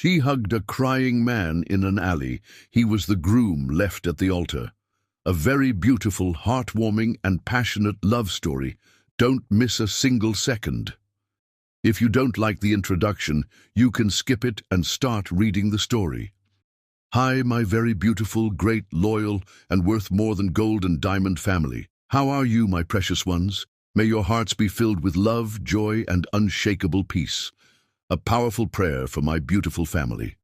She hugged a crying man in an alley. He was the groom left at the altar. A very beautiful, heartwarming, and passionate love story. Don't miss a single second. If you don't like the introduction, you can skip it and start reading the story. Hi, my very beautiful, great, loyal, and worth more than gold and diamond family. How are you, my precious ones? May your hearts be filled with love, joy, and unshakable peace. A powerful prayer for my beautiful family.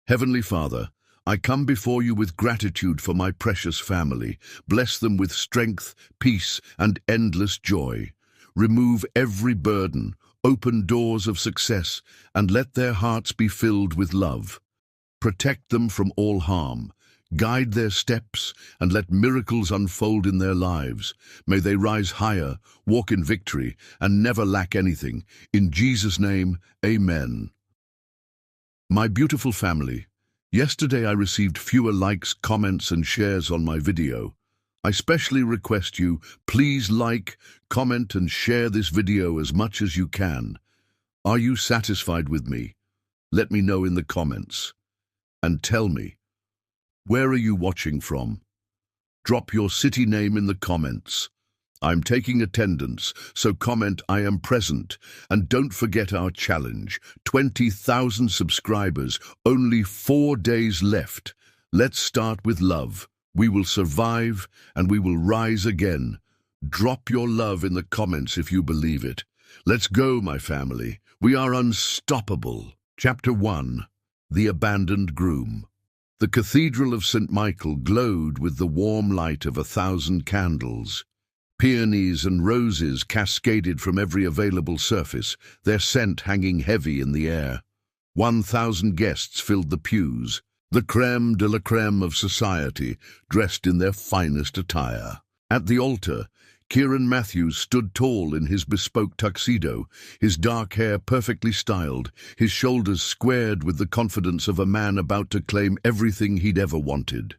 Heavenly Father, I come before you with gratitude for my precious family. Bless them with strength, peace, and endless joy. Remove every burden, open doors of success, and let their hearts be filled with love. Protect them from all harm. Guide their steps, and let miracles unfold in their lives. May they rise higher, walk in victory, and never lack anything. In Jesus' name, amen. My beautiful family, yesterday I received fewer likes, comments, and shares on my video. I specially request you, please like, comment, and share this video as much as you can. Are you satisfied with me? Let me know in the comments. And tell me, where are you watching from? Drop your city name in the comments. I'm taking attendance, so comment I am present. And don't forget our challenge, 20,000 subscribers, only 4 days left. Let's start with love. We will survive and we will rise again. Drop your love in the comments if you believe it. Let's go, my family. We are unstoppable. Chapter 1. The Abandoned Groom. The Cathedral of St. Michael glowed with the warm light of 1,000 candles. Peonies and roses cascaded from every available surface, their scent hanging heavy in the air. 1,000 guests filled the pews, the crème de la crème of society, dressed in their finest attire. At the altar, Kieran Matthews stood tall in his bespoke tuxedo, his dark hair perfectly styled, his shoulders squared with the confidence of a man about to claim everything he'd ever wanted.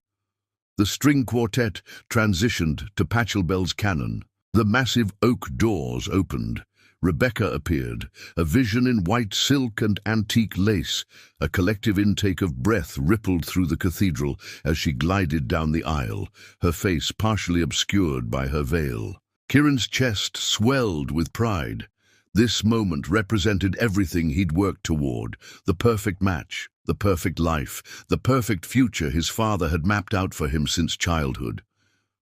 The string quartet transitioned to Pachelbel's canon. The massive oak doors opened. Rebecca appeared, a vision in white silk and antique lace. A collective intake of breath rippled through the cathedral as she glided down the aisle, her face partially obscured by her veil. Kieran's chest swelled with pride. This moment represented everything he'd worked toward, the perfect match, the perfect life, the perfect future his father had mapped out for him since childhood.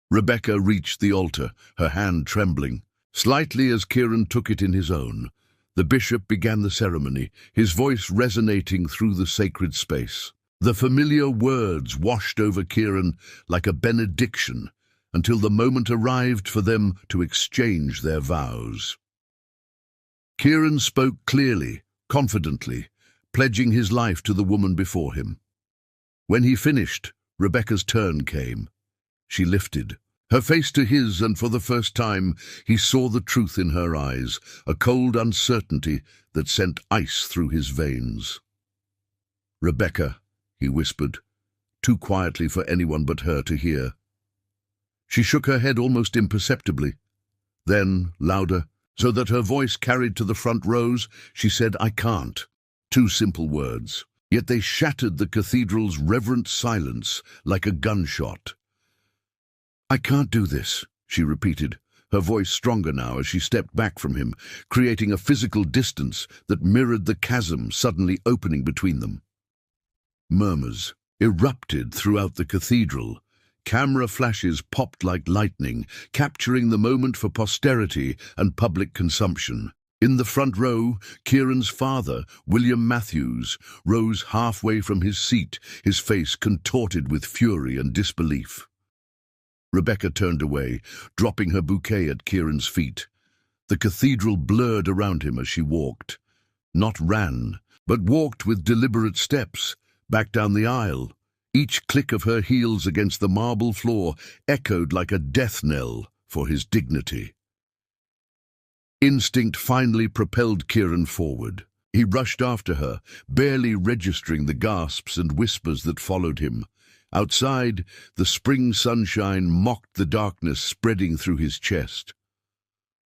Rebecca reached the altar, her hand trembling. Slightly as Kieran took it in his own, the bishop began the ceremony, his voice resonating through the sacred space. The familiar words washed over Kieran like a benediction until the moment arrived for them to exchange their vows. Kieran spoke clearly, confidently, pledging his life to the woman before him. When he finished, Rebecca's turn came. She lifted her face to his, and for the first time he saw the truth in her eyes, a cold uncertainty that sent ice through his veins. "Rebecca," he whispered, too quietly for anyone but her to hear. She shook her head almost imperceptibly. Then, louder, so that her voice carried to the front rows, she said, "I can't." 2 simple words, yet they shattered the cathedral's reverent silence like a gunshot. "I can't do this," she repeated, her voice stronger now as she stepped back from him, creating a physical distance that mirrored the chasm suddenly opening between them. Murmurs erupted throughout the cathedral. Camera flashes popped like lightning, capturing the moment for posterity and public consumption. In the front row, Kieran's father, William Matthews, rose halfway from his seat, his face contorted with fury and disbelief. Rebecca turned away, dropping her bouquet at Kieran's feet. The cathedral blurred around him as she walked. Not ran, but walked with deliberate steps, back down the aisle. Each click of her heels against the marble floor echoed like a death knell for his dignity. Instinct finally propelled Kieran forward. He rushed after her, barely registering the gasps and whispers that followed him. Outside, the spring sunshine mocked the darkness spreading through his chest.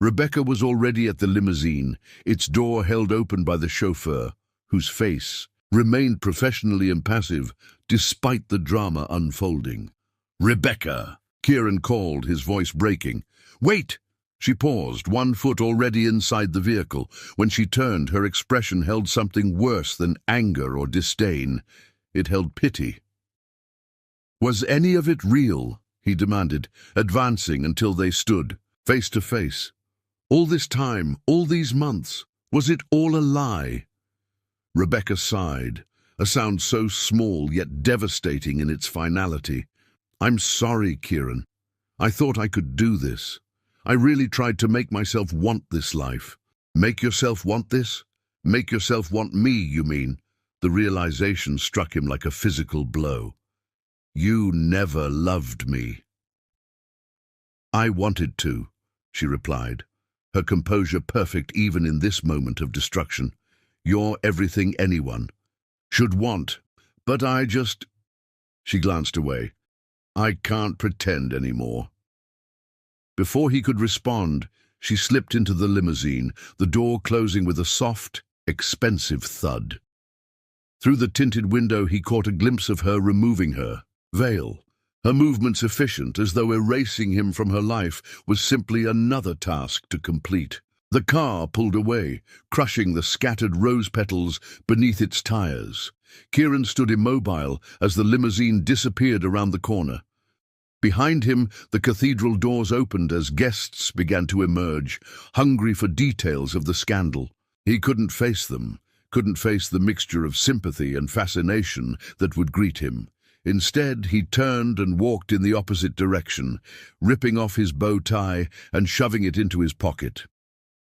Rebecca was already at the limousine, its door held open by the chauffeur, whose face, remained professionally impassive despite the drama unfolding. "Rebecca!" Kieran called, his voice breaking. "Wait!" She paused, 1 foot already inside the vehicle. When she turned, her expression held something worse than anger or disdain. It held pity. "Was any of it real?" he demanded, advancing until they stood, face to face. "All this time, all these months, was it all a lie?" Rebecca sighed, a sound so small yet devastating in its finality. "I'm sorry, Kieran. I thought I could do this. I really tried to make myself want this life." "Make yourself want this? Make yourself want me, you mean?" The realization struck him like a physical blow. "You never loved me." "I wanted to," she replied, her composure perfect even in this moment of destruction. "You're everything anyone should want, but I just—" She glanced away. "I can't pretend anymore." Before he could respond, she slipped into the limousine, the door closing with a soft, expensive thud. Through the tinted window he caught a glimpse of her removing her veil, her movements efficient, as though erasing him from her life was simply another task to complete. The car pulled away, crushing the scattered rose petals beneath its tires. Kieran stood immobile as the limousine disappeared around the corner. Behind him, the cathedral doors opened as guests began to emerge, hungry for details of the scandal. He couldn't face them, couldn't face the mixture of sympathy and fascination that would greet him. Instead, he turned and walked in the opposite direction, ripping off his bow tie and shoving it into his pocket.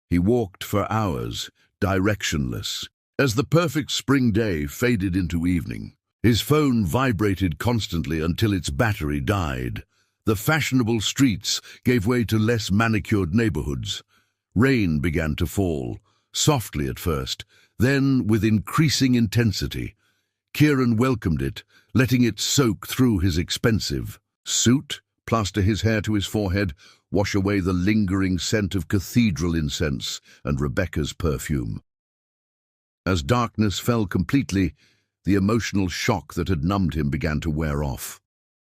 He walked for hours, directionless, as the perfect spring day faded into evening. His phone vibrated constantly until its battery died. The fashionable streets gave way to less manicured neighborhoods. Rain began to fall, softly at first, then with increasing intensity. Kieran welcomed it, letting it soak through his expensive suit, plaster his hair to his forehead, wash away the lingering scent of cathedral incense and Rebecca's perfume. As darkness fell completely, the emotional shock that had numbed him began to wear off.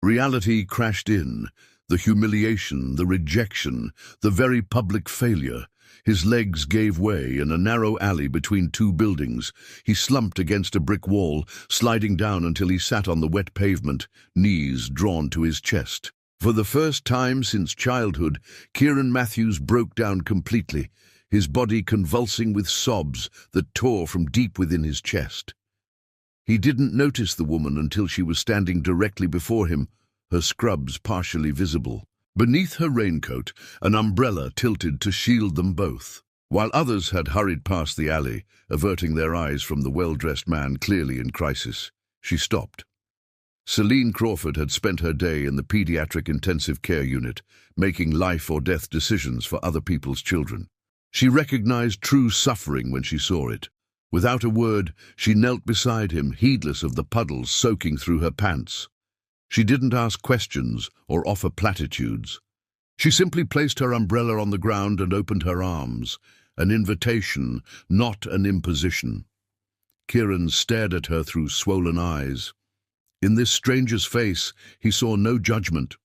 Reality crashed in, the humiliation, the rejection, the very public failure. His legs gave way in a narrow alley between 2 buildings. He slumped against a brick wall, sliding down until he sat on the wet pavement, knees drawn to his chest. For the first time since childhood, Kieran Matthews broke down completely, his body convulsing with sobs that tore from deep within his chest. He didn't notice the woman until she was standing directly before him, her scrubs partially visible. Beneath her raincoat, an umbrella tilted to shield them both. While others had hurried past the alley, averting their eyes from the well-dressed man clearly in crisis, she stopped. Celine Crawford had spent her day in the pediatric intensive care unit, making life-or-death decisions for other people's children. She recognized true suffering when she saw it. Without a word, she knelt beside him, heedless of the puddles soaking through her pants. She didn't ask questions or offer platitudes. She simply placed her umbrella on the ground and opened her arms, an invitation, not an imposition. Kieran stared at her through swollen eyes. In this stranger's face, he saw no judgment,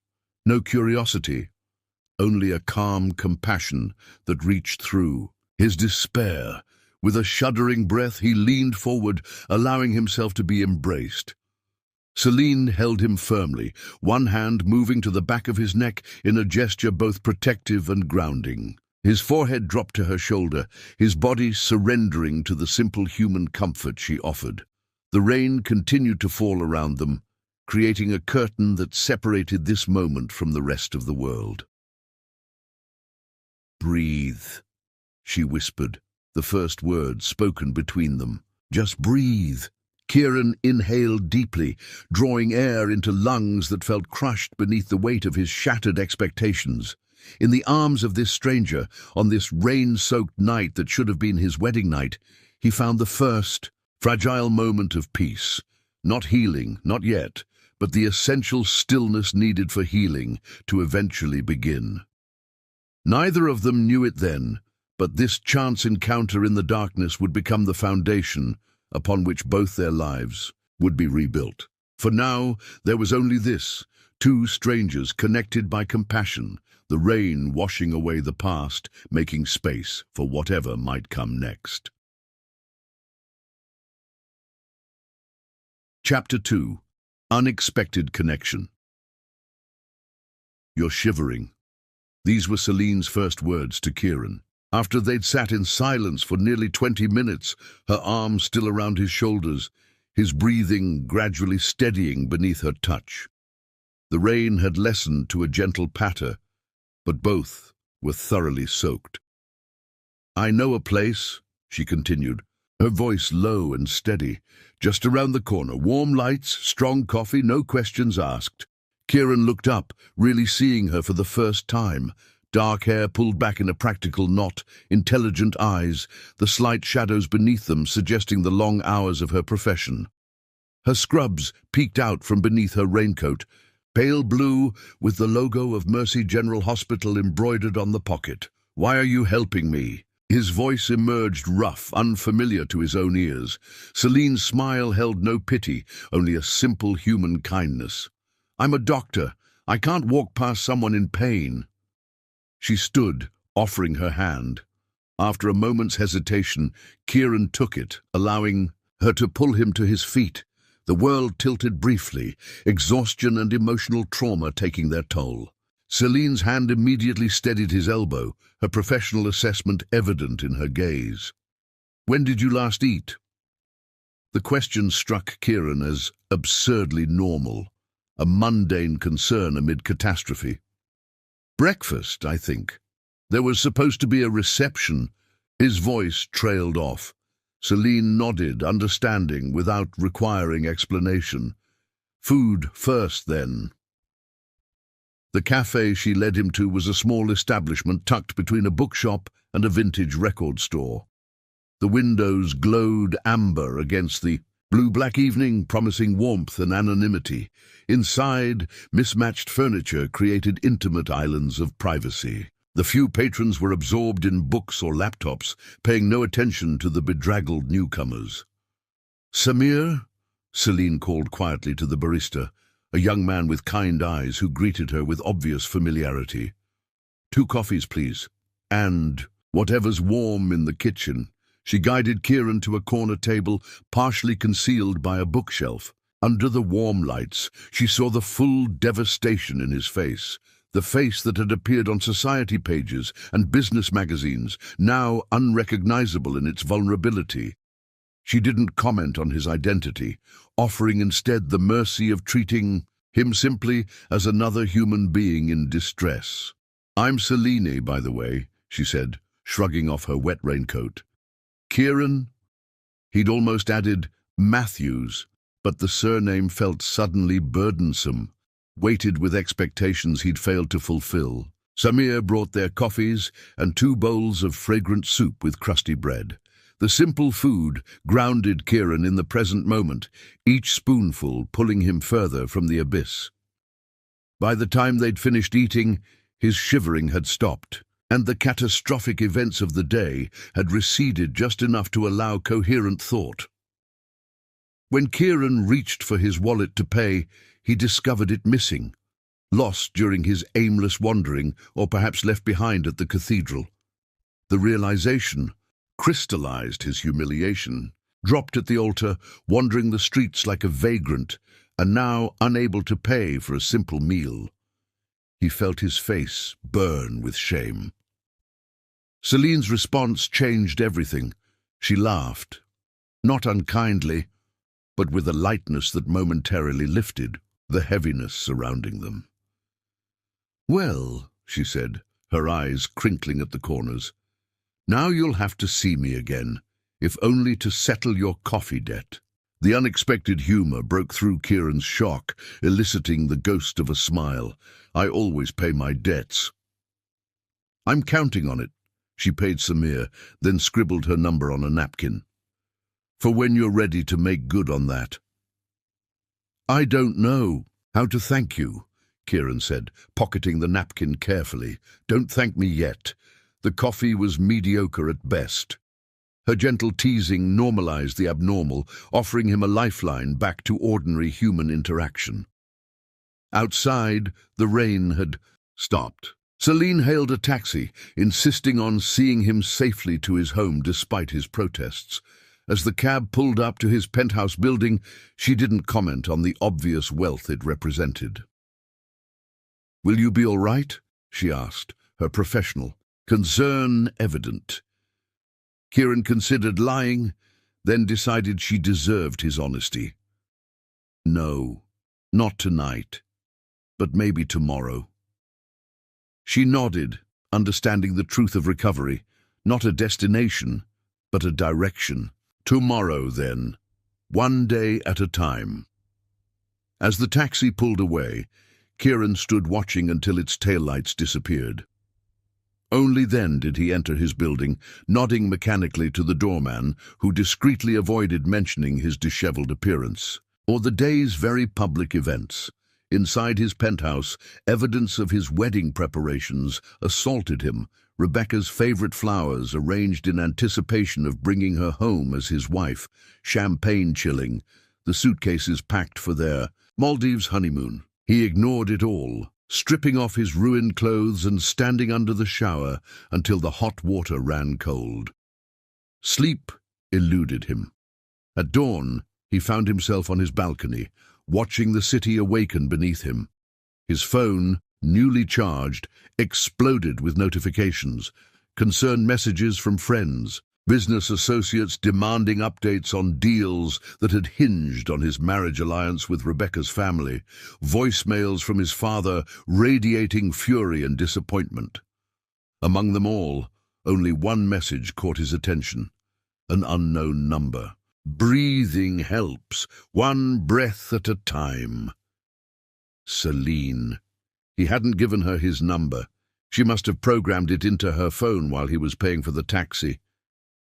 no curiosity, only a calm compassion that reached through his despair. With a shuddering breath, he leaned forward, allowing himself to be embraced. Celine held him firmly, one hand moving to the back of his neck in a gesture both protective and grounding. His forehead dropped to her shoulder, his body surrendering to the simple human comfort she offered. The rain continued to fall around them, creating a curtain that separated this moment from the rest of the world. "Breathe," she whispered, the first word spoken between them. "Just breathe." Kieran inhaled deeply, drawing air into lungs that felt crushed beneath the weight of his shattered expectations. In the arms of this stranger, on this rain-soaked night that should have been his wedding night, he found the first, fragile moment of peace. Not healing, not yet, but the essential stillness needed for healing to eventually begin. Neither of them knew it then, but this chance encounter in the darkness would become the foundation upon which both their lives would be rebuilt. For now, there was only this, two strangers connected by compassion, the rain washing away the past, making space for whatever might come next. Chapter 2. Unexpected Connection. "You're shivering." These were Celine's first words to Kieran. After they'd sat in silence for nearly 20 minutes, her arms still around his shoulders, his breathing gradually steadying beneath her touch. The rain had lessened to a gentle patter, but both were thoroughly soaked. "I know a place," she continued, her voice low and steady. "Just around the corner, warm lights, strong coffee, no questions asked." Kieran looked up, really seeing her for the first time. Dark hair pulled back in a practical knot, intelligent eyes, the slight shadows beneath them suggesting the long hours of her profession. Her scrubs peeked out from beneath her raincoat, pale blue with the logo of Mercy General Hospital embroidered on the pocket. "Why are you helping me?" His voice emerged rough, unfamiliar to his own ears. Celine's smile held no pity, only a simple human kindness. "I'm a doctor. I can't walk past someone in pain." She stood, offering her hand. After a moment's hesitation, Kieran took it, allowing her to pull him to his feet. The world tilted briefly, exhaustion and emotional trauma taking their toll. Celine's hand immediately steadied his elbow, her professional assessment evident in her gaze. "When did you last eat?" The question struck Kieran as absurdly normal, a mundane concern amid catastrophe. "Breakfast, I think. There was supposed to be a reception." His voice trailed off. Celine nodded, understanding without requiring explanation. "Food first, then." The cafe she led him to was a small establishment tucked between a bookshop and a vintage record store. The windows glowed amber against the blue-black evening, promising warmth and anonymity. Inside, mismatched furniture created intimate islands of privacy. The few patrons were absorbed in books or laptops, paying no attention to the bedraggled newcomers. "Samir?" Celine called quietly to the barista, a young man with kind eyes who greeted her with obvious familiarity. "2 coffees, please. And whatever's warm in the kitchen." She guided Kieran to a corner table, partially concealed by a bookshelf. Under the warm lights, she saw the full devastation in his face, the face that had appeared on society pages and business magazines, now unrecognizable in its vulnerability. She didn't comment on his identity, offering instead the mercy of treating him simply as another human being in distress. "I'm Celine, by the way," she said, shrugging off her wet raincoat. "Kieran?" He'd almost added Matthews, but the surname felt suddenly burdensome, weighted with expectations he'd failed to fulfill. Samir brought their coffees and 2 bowls of fragrant soup with crusty bread. The simple food grounded Kieran in the present moment, each spoonful pulling him further from the abyss. By the time they'd finished eating, his shivering had stopped, and the catastrophic events of the day had receded just enough to allow coherent thought. When Kieran reached for his wallet to pay, he discovered it missing, lost during his aimless wandering, or perhaps left behind at the cathedral. The realization crystallized his humiliation. Dropped at the altar, wandering the streets like a vagrant, and now unable to pay for a simple meal. He felt his face burn with shame. Celine's response changed everything. She laughed, not unkindly, but with a lightness that momentarily lifted the heaviness surrounding them. "Well," she said, her eyes crinkling at the corners, "now you'll have to see me again, if only to settle your coffee debt." The unexpected humor broke through Kieran's shock, eliciting the ghost of a smile. "I always pay my debts." "I'm counting on it." She paid Samir, then scribbled her number on a napkin. "For when you're ready to make good on that." "I don't know how to thank you," Kieran said, pocketing the napkin carefully. "Don't thank me yet. The coffee was mediocre at best." Her gentle teasing normalized the abnormal, offering him a lifeline back to ordinary human interaction. Outside, the rain had stopped. Celine hailed a taxi, insisting on seeing him safely to his home despite his protests. As the cab pulled up to his penthouse building, she didn't comment on the obvious wealth it represented. "Will you be all right?" she asked, her professional concern evident. Kieran considered lying, then decided she deserved his honesty. "No, not tonight, but maybe tomorrow." She nodded, understanding the truth of recovery, not a destination, but a direction. Tomorrow, then, one day at a time. As the taxi pulled away, Kieran stood watching until its taillights disappeared. Only then did he enter his building, nodding mechanically to the doorman, who discreetly avoided mentioning his disheveled appearance, or the day's very public events. Inside his penthouse, evidence of his wedding preparations assaulted him, Rebecca's favorite flowers arranged in anticipation of bringing her home as his wife, champagne chilling, the suitcases packed for their Maldives honeymoon. He ignored it all, stripping off his ruined clothes and standing under the shower until the hot water ran cold. Sleep eluded him. At dawn, he found himself on his balcony, watching the city awaken beneath him. His phone, newly charged, exploded with notifications, concerned messages from friends, business associates demanding updates on deals that had hinged on his marriage alliance with Rebecca's family, voicemails from his father radiating fury and disappointment. Among them all, only one message caught his attention, an unknown number. "Breathing helps, one breath at a time." Celine. He hadn't given her his number. She must have programmed it into her phone while he was paying for the taxi.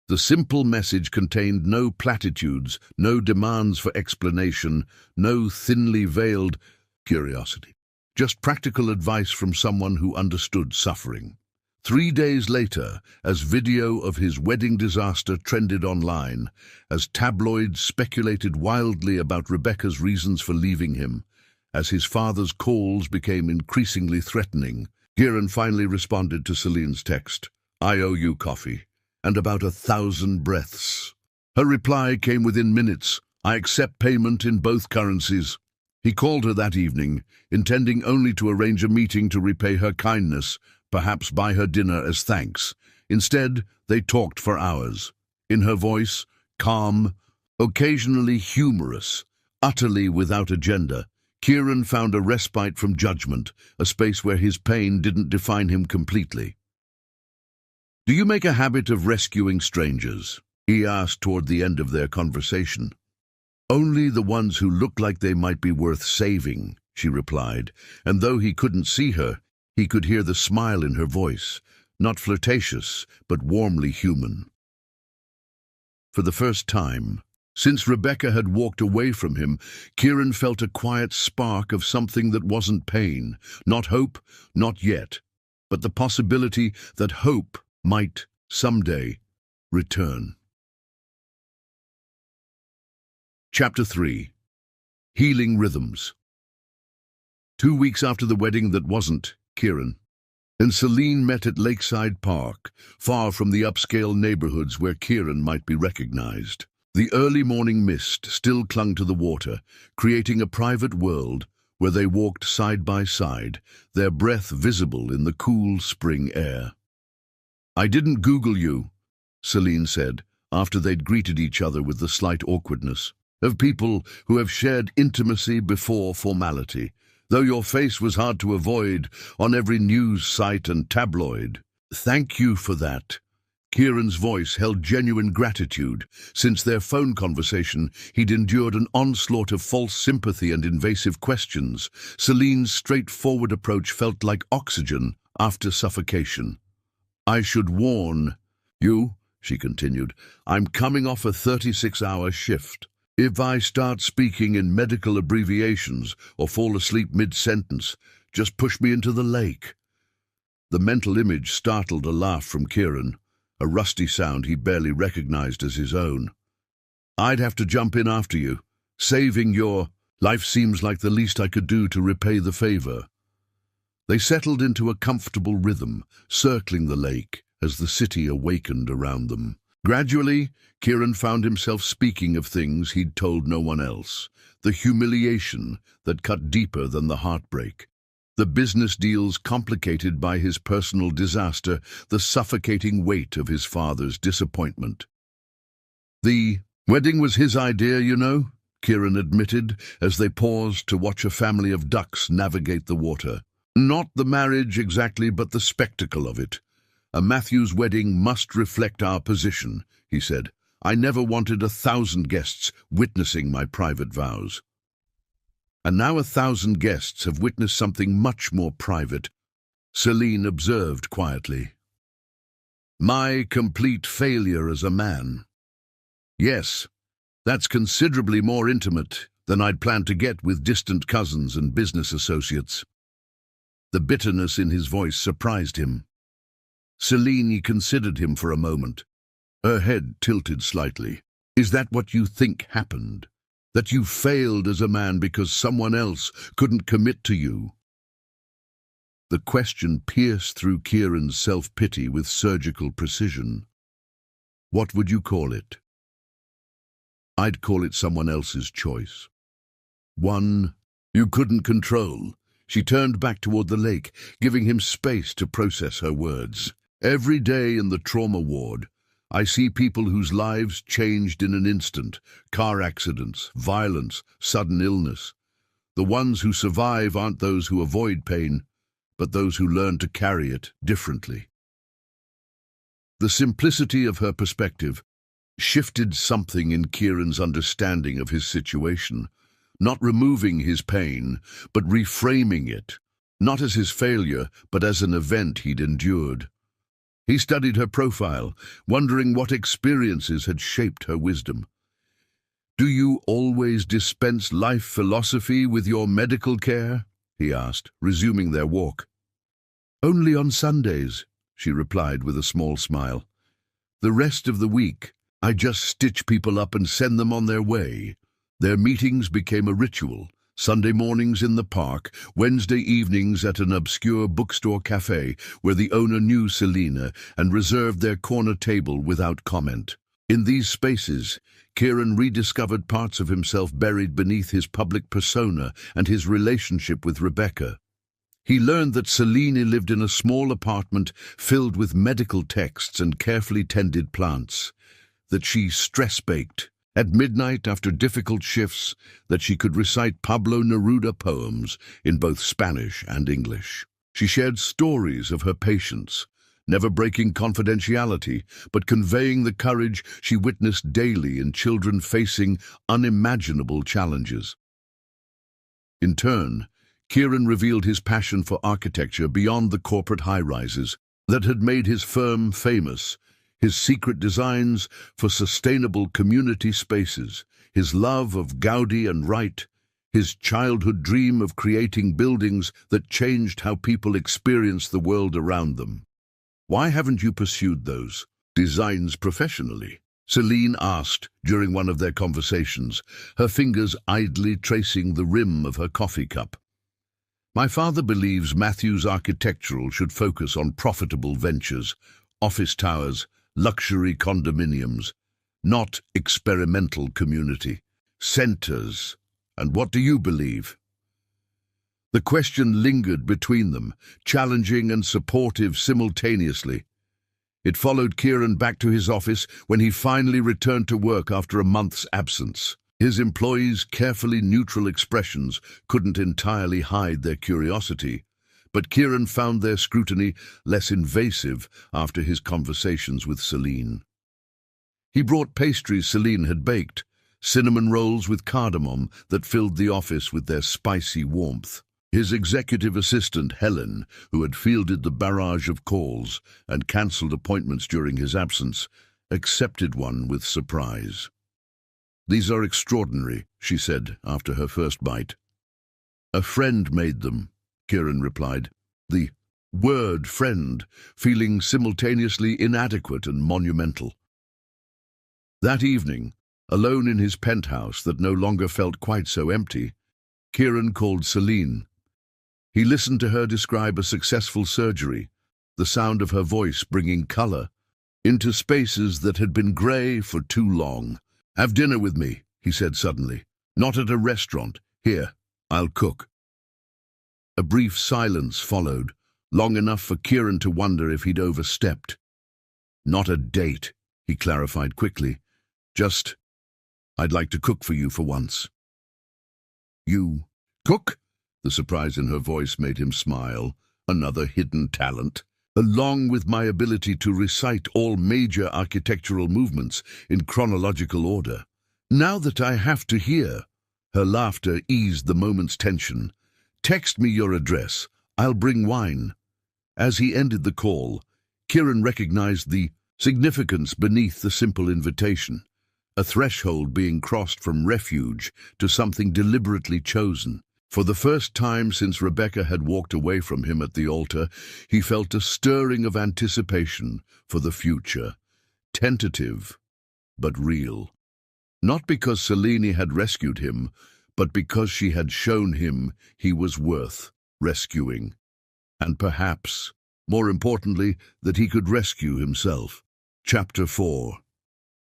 The simple message contained no platitudes, no demands for explanation, no thinly veiled curiosity. Just practical advice from someone who understood suffering. 3 days later, as video of his wedding disaster trended online, as tabloids speculated wildly about Rebecca's reasons for leaving him, as his father's calls became increasingly threatening, Kieran finally responded to Celine's text, "I owe you coffee, and about 1,000 breaths." Her reply came within minutes, "I accept payment in both currencies." He called her that evening, intending only to arrange a meeting to repay her kindness, perhaps buy her dinner as thanks. Instead, they talked for hours. In her voice, calm, occasionally humorous, utterly without agenda, Kieran found a respite from judgment, a space where his pain didn't define him completely. "Do you make a habit of rescuing strangers?" he asked toward the end of their conversation. "Only the ones who look like they might be worth saving," she replied, and though he couldn't see her, he could hear the smile in her voice, not flirtatious, but warmly human. For the first time, since Rebecca had walked away from him, Kieran felt a quiet spark of something that wasn't pain, not hope, not yet, but the possibility that hope might, someday, return. Chapter 3. Healing Rhythms. 2 weeks after the wedding that wasn't, Kieran and Celine met at Lakeside Park, far from the upscale neighborhoods where Kieran might be recognized. The early morning mist still clung to the water, creating a private world where they walked side by side, their breath visible in the cool spring air. "I didn't Google you," Celine said, after they'd greeted each other with the slight awkwardness of people who have shared intimacy before formality, though your face was hard to avoid on every news site and tabloid. "Thank you for that." Kieran's voice held genuine gratitude. Since their phone conversation, he'd endured an onslaught of false sympathy and invasive questions. Celine's straightforward approach felt like oxygen after suffocation. "I should warn you," she continued, "I'm coming off a 36-hour shift. If I start speaking in medical abbreviations or fall asleep mid-sentence, just push me into the lake." The mental image startled a laugh from Kieran. a rusty sound he barely recognized as his own. "I'd have to jump in after you. Saving your life seems like the least I could do to repay the favor." They settled into a comfortable rhythm, circling the lake as the city awakened around them. Gradually, Kieran found himself speaking of things he'd told no one else. The humiliation that cut deeper than the heartbreak. The business deals complicated by his personal disaster, the suffocating weight of his father's disappointment. "The wedding was his idea, you know," Kieran admitted as they paused to watch a family of ducks navigate the water. "Not the marriage exactly, but the spectacle of it. A Matthew's wedding must reflect our position," he said. "I never wanted 1,000 guests witnessing my private vows. And now 1,000 guests have witnessed something much more private," Celine observed quietly. "My complete failure as a man. Yes, that's considerably more intimate than I'd planned to get with distant cousins and business associates." The bitterness in his voice surprised him. Celine considered him for a moment. Her head tilted slightly. "Is that what you think happened? That you failed as a man because someone else couldn't commit to you?" The question pierced through Kieran's self-pity with surgical precision. "What would you call it?" "I'd call it someone else's choice. One you couldn't control." She turned back toward the lake, giving him space to process her words. "Every day in the trauma ward, I see people whose lives changed in an instant. Car accidents, violence, sudden illness. The ones who survive aren't those who avoid pain, but those who learn to carry it differently." The simplicity of her perspective shifted something in Kieran's understanding of his situation. Not removing his pain, but reframing it, not as his failure, but as an event he'd endured. He studied her profile, wondering what experiences had shaped her wisdom. "Do you always dispense life philosophy with your medical care?" he asked, resuming their walk. "Only on Sundays," she replied with a small smile. "The rest of the week, I just stitch people up and send them on their way." Their meetings became a ritual. Sunday mornings in the park, Wednesday evenings at an obscure bookstore cafe where the owner knew Selena and reserved their corner table without comment. In these spaces, Kieran rediscovered parts of himself buried beneath his public persona and his relationship with Rebecca. He learned that Selena lived in a small apartment filled with medical texts and carefully tended plants, that she stress-baked at midnight after difficult shifts, that she could recite Pablo Neruda poems in both Spanish and English. She shared stories of her patients, never breaking confidentiality, but conveying the courage she witnessed daily in children facing unimaginable challenges. In turn, Kieran revealed his passion for architecture beyond the corporate high-rises that had made his firm famous, his secret designs for sustainable community spaces, his love of Gaudi and Wright, his childhood dream of creating buildings that changed how people experience the world around them. "Why haven't you pursued those designs professionally?" Celine asked during one of their conversations, her fingers idly tracing the rim of her coffee cup. "My father believes Matthew's Architectural should focus on profitable ventures, office towers, luxury condominiums, not experimental community centers. And what do you believe?" The question lingered between them, challenging and supportive simultaneously. It followed Kieran back to his office when he finally returned to work after a month's absence. His employees' carefully neutral expressions couldn't entirely hide their curiosity, but Kieran found their scrutiny less invasive after his conversations with Celine. He brought pastries Celine had baked, cinnamon rolls with cardamom that filled the office with their spicy warmth. His executive assistant, Helen, who had fielded the barrage of calls and cancelled appointments during his absence, accepted one with surprise. "These are extraordinary," she said after her first bite. "A friend made them," Kieran replied. "The word friend, feeling simultaneously inadequate and monumental. That evening, alone in his penthouse that no longer felt quite so empty, Kieran called Celine. He listened to her describe a successful surgery, the sound of her voice bringing colour into spaces that had been grey for too long. "Have dinner with me," he said suddenly. "Not at a restaurant. Here, I'll cook." A brief silence followed, long enough for Kieran to wonder if he'd overstepped. "Not a date," he clarified quickly. "Just, I'd like to cook for you for once." "You cook?" The surprise in her voice made him smile. "Another hidden talent. Along with my ability to recite all major architectural movements in chronological order. Now that I have to hear." Her laughter eased the moment's tension. "Text me your address. I'll bring wine." As he ended the call, Kieran recognized the significance beneath the simple invitation, a threshold being crossed from refuge to something deliberately chosen. For the first time since Rebecca had walked away from him at the altar, he felt a stirring of anticipation for the future, tentative but real. Not because Celine had rescued him, but because she had shown him he was worth rescuing. And perhaps, more importantly, that he could rescue himself. Chapter 4.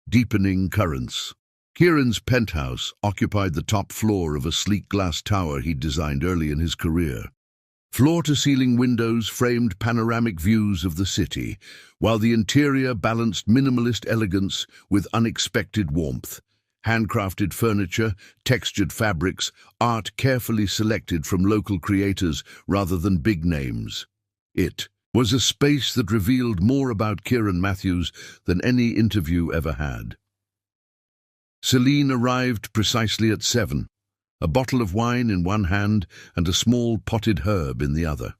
Deepening Currents. Kieran's penthouse occupied the top floor of a sleek glass tower he'd designed early in his career. Floor-to-ceiling windows framed panoramic views of the city, while the interior balanced minimalist elegance with unexpected warmth. Handcrafted furniture, textured fabrics, art carefully selected from local creators rather than big names. It was a space that revealed more about Kieran Matthews than any interview ever had. Celine arrived precisely at 7, a bottle of wine in one hand and a small potted herb in the other.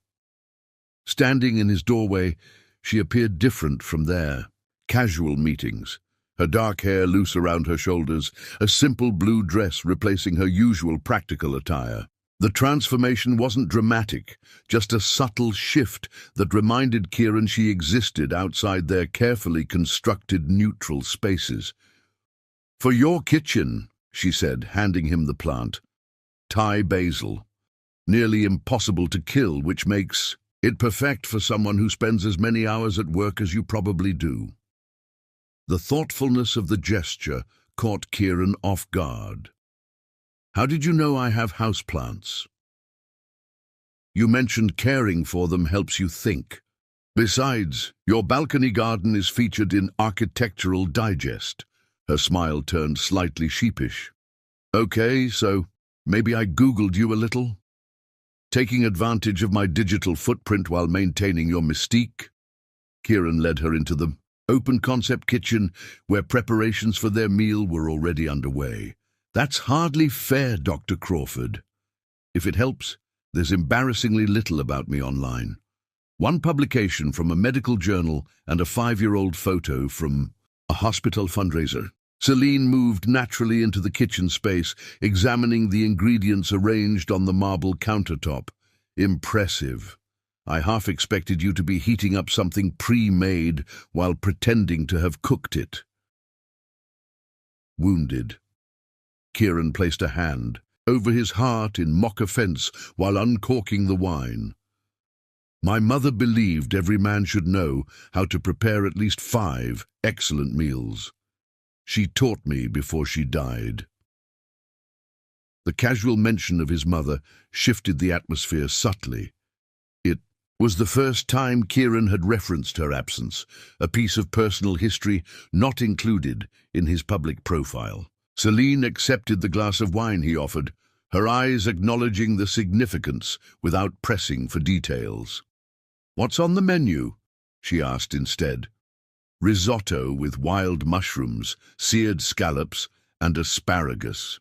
Standing in his doorway, she appeared different from their casual meetings, her dark hair loose around her shoulders, a simple blue dress replacing her usual practical attire. The transformation wasn't dramatic, just a subtle shift that reminded Kieran she existed outside their carefully constructed neutral spaces. "For your kitchen," she said, handing him the plant. "Thai basil. Nearly impossible to kill, which makes it perfect for someone who spends as many hours at work as you probably do." The thoughtfulness of the gesture caught Kieran off guard. "How did you know I have houseplants?" "You mentioned caring for them helps you think. Besides, your balcony garden is featured in Architectural Digest." Her smile turned slightly sheepish. "Okay, so maybe I Googled you a little? Taking advantage of my digital footprint while maintaining your mystique?" Kieran led her into the open-concept kitchen where preparations for their meal were already underway. "That's hardly fair, Dr. Crawford. If it helps, there's embarrassingly little about me online. One publication from a medical journal and a 5-year-old photo from a hospital fundraiser." Celine moved naturally into the kitchen space, examining the ingredients arranged on the marble countertop. "Impressive. I half expected you to be heating up something pre-made while pretending to have cooked it." Wounded, Kieran placed a hand over his heart in mock offense while uncorking the wine. "My mother believed every man should know how to prepare at least 5 excellent meals. She taught me before she died." The casual mention of his mother shifted the atmosphere subtly. It was the first time Kieran had referenced her absence, a piece of personal history not included in his public profile. Celine accepted the glass of wine he offered, her eyes acknowledging the significance without pressing for details. "What's on the menu?" she asked instead. "Risotto with wild mushrooms, seared scallops, and asparagus."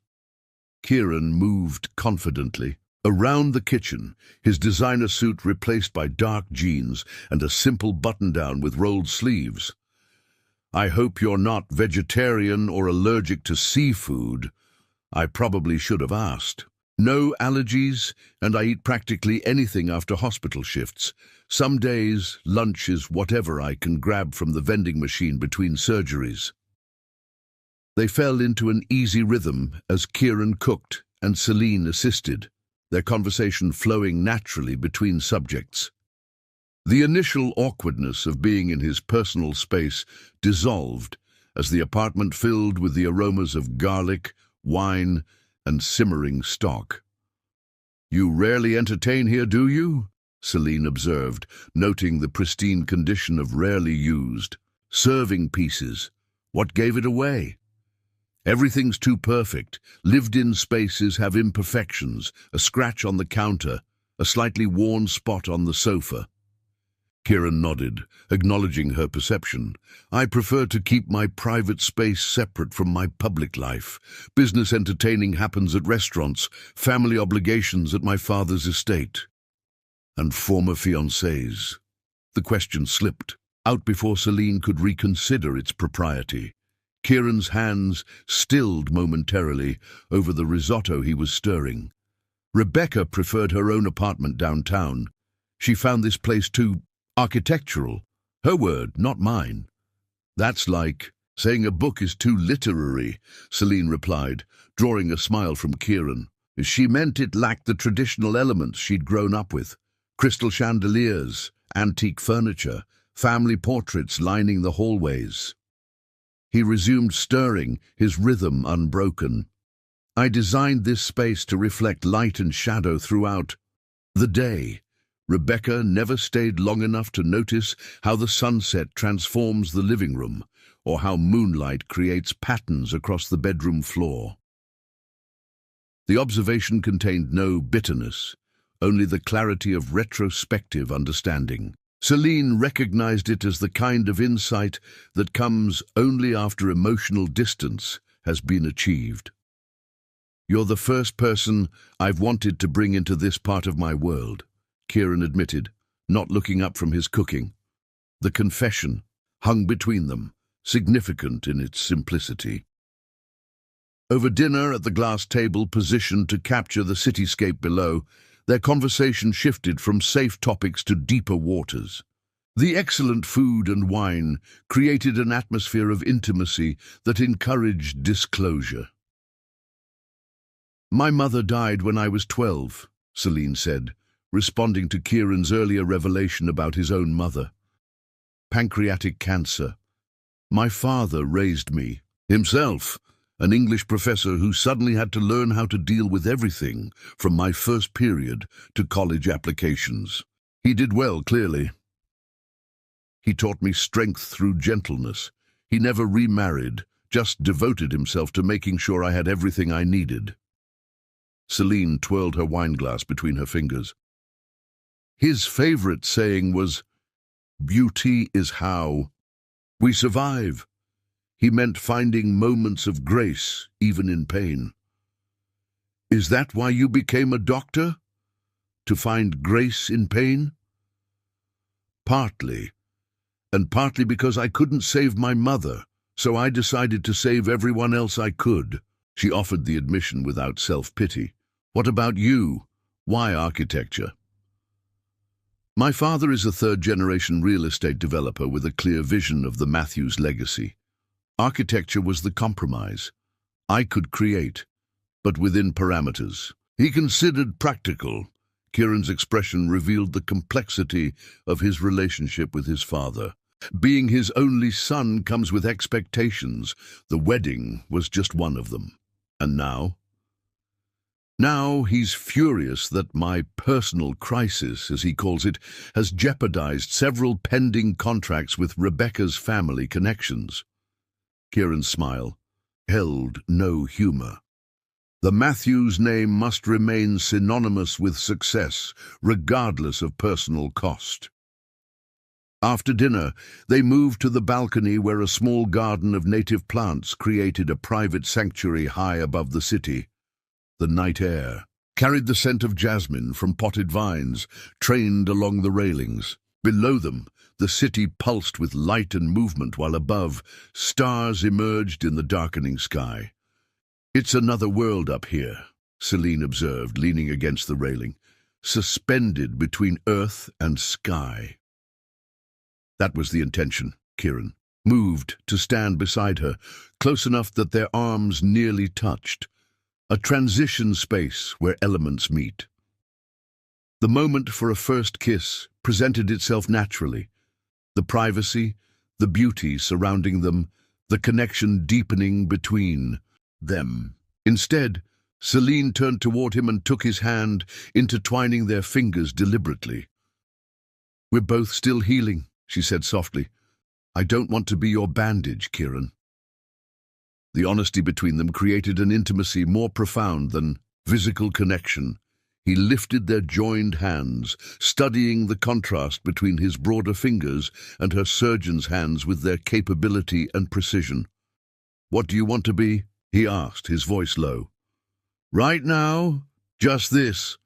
Kieran moved confidently around the kitchen, his designer suit replaced by dark jeans and a simple button-down with rolled sleeves. "I hope you're not vegetarian or allergic to seafood. I probably should have asked." No allergies, and I eat practically anything after hospital shifts. Some days, lunch is whatever I can grab from the vending machine between surgeries. They fell into an easy rhythm as Kieran cooked and Celine assisted, their conversation flowing naturally between subjects. The initial awkwardness of being in his personal space dissolved as the apartment filled with the aromas of garlic, wine, and simmering stock. "You rarely entertain here, do you?" Celine observed, noting the pristine condition of rarely used serving pieces. What gave it away? Everything's too perfect. Lived-in spaces have imperfections, a scratch on the counter, a slightly worn spot on the sofa. Kieran nodded, acknowledging her perception. "I prefer to keep my private space separate from my public life. Business entertaining happens at restaurants, family obligations at my father's estate." "And former fiancés?" The question slipped out before Celine could reconsider its propriety. Kieran's hands stilled momentarily over the risotto he was stirring. Rebecca preferred her own apartment downtown. She found this place too architectural. Her word, not mine. "That's like saying a book is too literary," Celine replied, drawing a smile from Kieran. She meant it lacked the traditional elements she'd grown up with. Crystal chandeliers, antique furniture, family portraits lining the hallways. He resumed stirring, his rhythm unbroken. "I designed this space to reflect light and shadow throughout the day." Rebecca never stayed long enough to notice how the sunset transforms the living room, or how moonlight creates patterns across the bedroom floor. The observation contained no bitterness, only the clarity of retrospective understanding. Celine recognized it as the kind of insight that comes only after emotional distance has been achieved. "You're the first person I've wanted to bring into this part of my world," Kieran admitted, not looking up from his cooking. The confession hung between them, significant in its simplicity. Over dinner at the glass table positioned to capture the cityscape below, their conversation shifted from safe topics to deeper waters. The excellent food and wine created an atmosphere of intimacy that encouraged disclosure. "My mother died when I was 12, Celine said, responding to Kieran's earlier revelation about his own mother. "Pancreatic cancer. My father raised me, himself, an English professor who suddenly had to learn how to deal with everything, from my first period to college applications. He did well, clearly. He taught me strength through gentleness. He never remarried, just devoted himself to making sure I had everything I needed." Celine twirled her wineglass between her fingers. "His favorite saying was, 'Beauty is how we survive.' He meant finding moments of grace, even in pain." "Is that why you became a doctor? To find grace in pain?" "Partly. And partly because I couldn't save my mother, so I decided to save everyone else I could." She offered the admission without self-pity. "What about you? Why architecture?" "My father is a third-generation real estate developer with a clear vision of the Matthews legacy. Architecture was the compromise. I could create, but within parameters. He considered practical." Kieran's expression revealed the complexity of his relationship with his father. Being his only son comes with expectations. The wedding was just one of them. And now? Now he's furious that my personal crisis, as he calls it, has jeopardized several pending contracts with Rebecca's family connections. Kieran's smile held no humor. "The Matthews name must remain synonymous with success, regardless of personal cost." After dinner, they moved to the balcony where a small garden of native plants created a private sanctuary high above the city. The night air carried the scent of jasmine from potted vines trained along the railings. Below them, the city pulsed with light and movement, while above, stars emerged in the darkening sky. "It's another world up here," Celine observed, leaning against the railing, suspended between earth and sky. That was the intention, Kieran moved to stand beside her, close enough that their arms nearly touched. A transition space where elements meet. The moment for a first kiss presented itself naturally. The privacy, the beauty surrounding them, the connection deepening between them. Instead, Celine turned toward him and took his hand, intertwining their fingers deliberately. "We're both still healing," she said softly. "I don't want to be your bandage, Kieran." The honesty between them created an intimacy more profound than physical connection. He lifted their joined hands, studying the contrast between his broader fingers and her surgeon's hands with their capability and precision. "What do you want to be?" he asked, his voice low. "Right now, just this.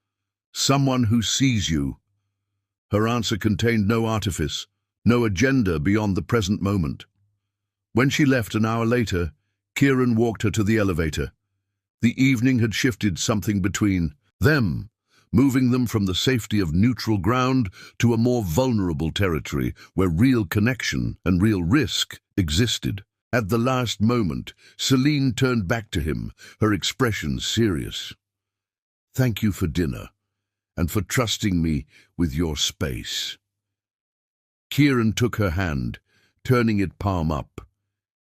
Someone who sees you." Her answer contained no artifice, no agenda beyond the present moment. When she left an hour later, Kieran walked her to the elevator. The evening had shifted something between them, moving them from the safety of neutral ground to a more vulnerable territory where real connection and real risk existed. At the last moment, Celine turned back to him, her expression serious. "Thank you for dinner, and for trusting me with your space." Kieran took her hand, turning it palm up.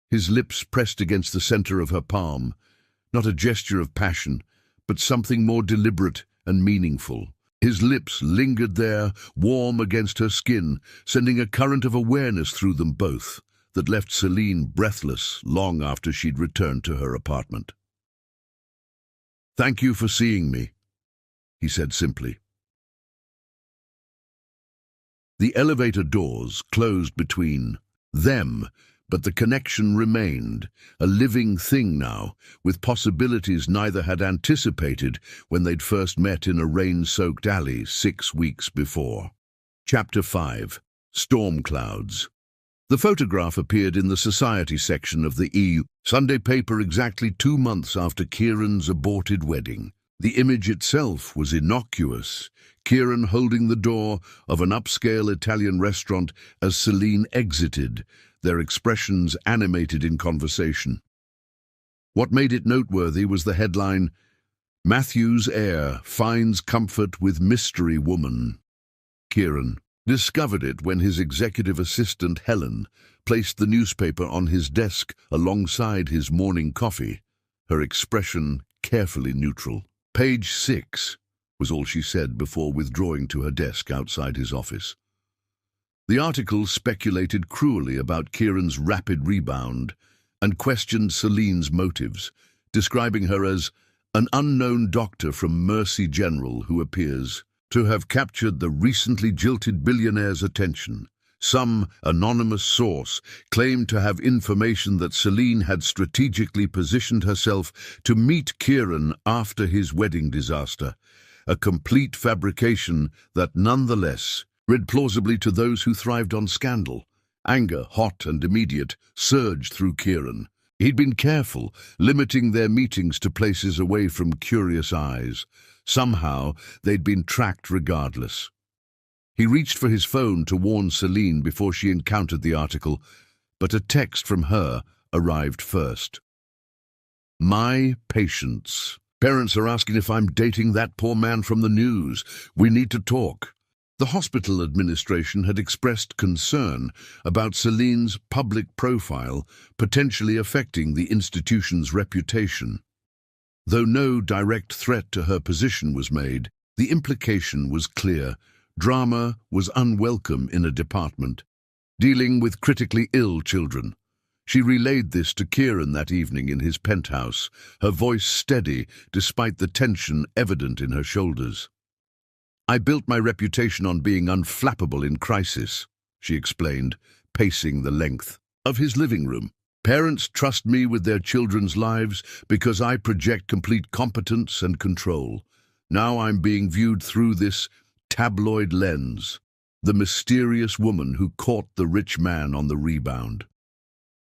His lips pressed against the center of her palm, not a gesture of passion, but something more deliberate and meaningful. His lips lingered there, warm against her skin, sending a current of awareness through them both that left Celine breathless long after she'd returned to her apartment. "Thank you for seeing me," he said simply. The elevator doors closed between them, but the connection remained, a living thing now, with possibilities neither had anticipated when they'd first met in a rain-soaked alley 6 weeks before. Chapter 5. Storm Clouds. The photograph appeared in the society section of the Sunday paper exactly 2 months after Kieran's aborted wedding. The image itself was innocuous, Kieran holding the door of an upscale Italian restaurant as Celine exited, their expressions animated in conversation. What made it noteworthy was the headline, "Matthew's heir finds comfort with mystery woman." Kieran discovered it when his executive assistant, Helen, placed the newspaper on his desk alongside his morning coffee, her expression carefully neutral. "Page 6, was all she said before withdrawing to her desk outside his office. The article speculated cruelly about Kieran's rapid rebound and questioned Celine's motives, describing her as an unknown doctor from Mercy General who appears to have captured the recently jilted billionaire's attention. Some anonymous source claimed to have information that Celine had strategically positioned herself to meet Kieran after his wedding disaster, a complete fabrication that nonetheless read plausibly to those who thrived on scandal. Anger, hot and immediate, surged through Kieran. He'd been careful, limiting their meetings to places away from curious eyes. Somehow, they'd been tracked regardless. He reached for his phone to warn Celine before she encountered the article, but a text from her arrived first. "My patience. Parents are asking if I'm dating that poor man from the news. We need to talk." The hospital administration had expressed concern about Celine's public profile potentially affecting the institution's reputation. Though no direct threat to her position was made, the implication was clear. Drama was unwelcome in a department dealing with critically ill children. She relayed this to Kieran that evening in his penthouse, her voice steady despite the tension evident in her shoulders. "I built my reputation on being unflappable in crisis," she explained, pacing the length of his living room. "Parents trust me with their children's lives because I project complete competence and control. Now I'm being viewed through this tabloid lens, the mysterious woman who caught the rich man on the rebound."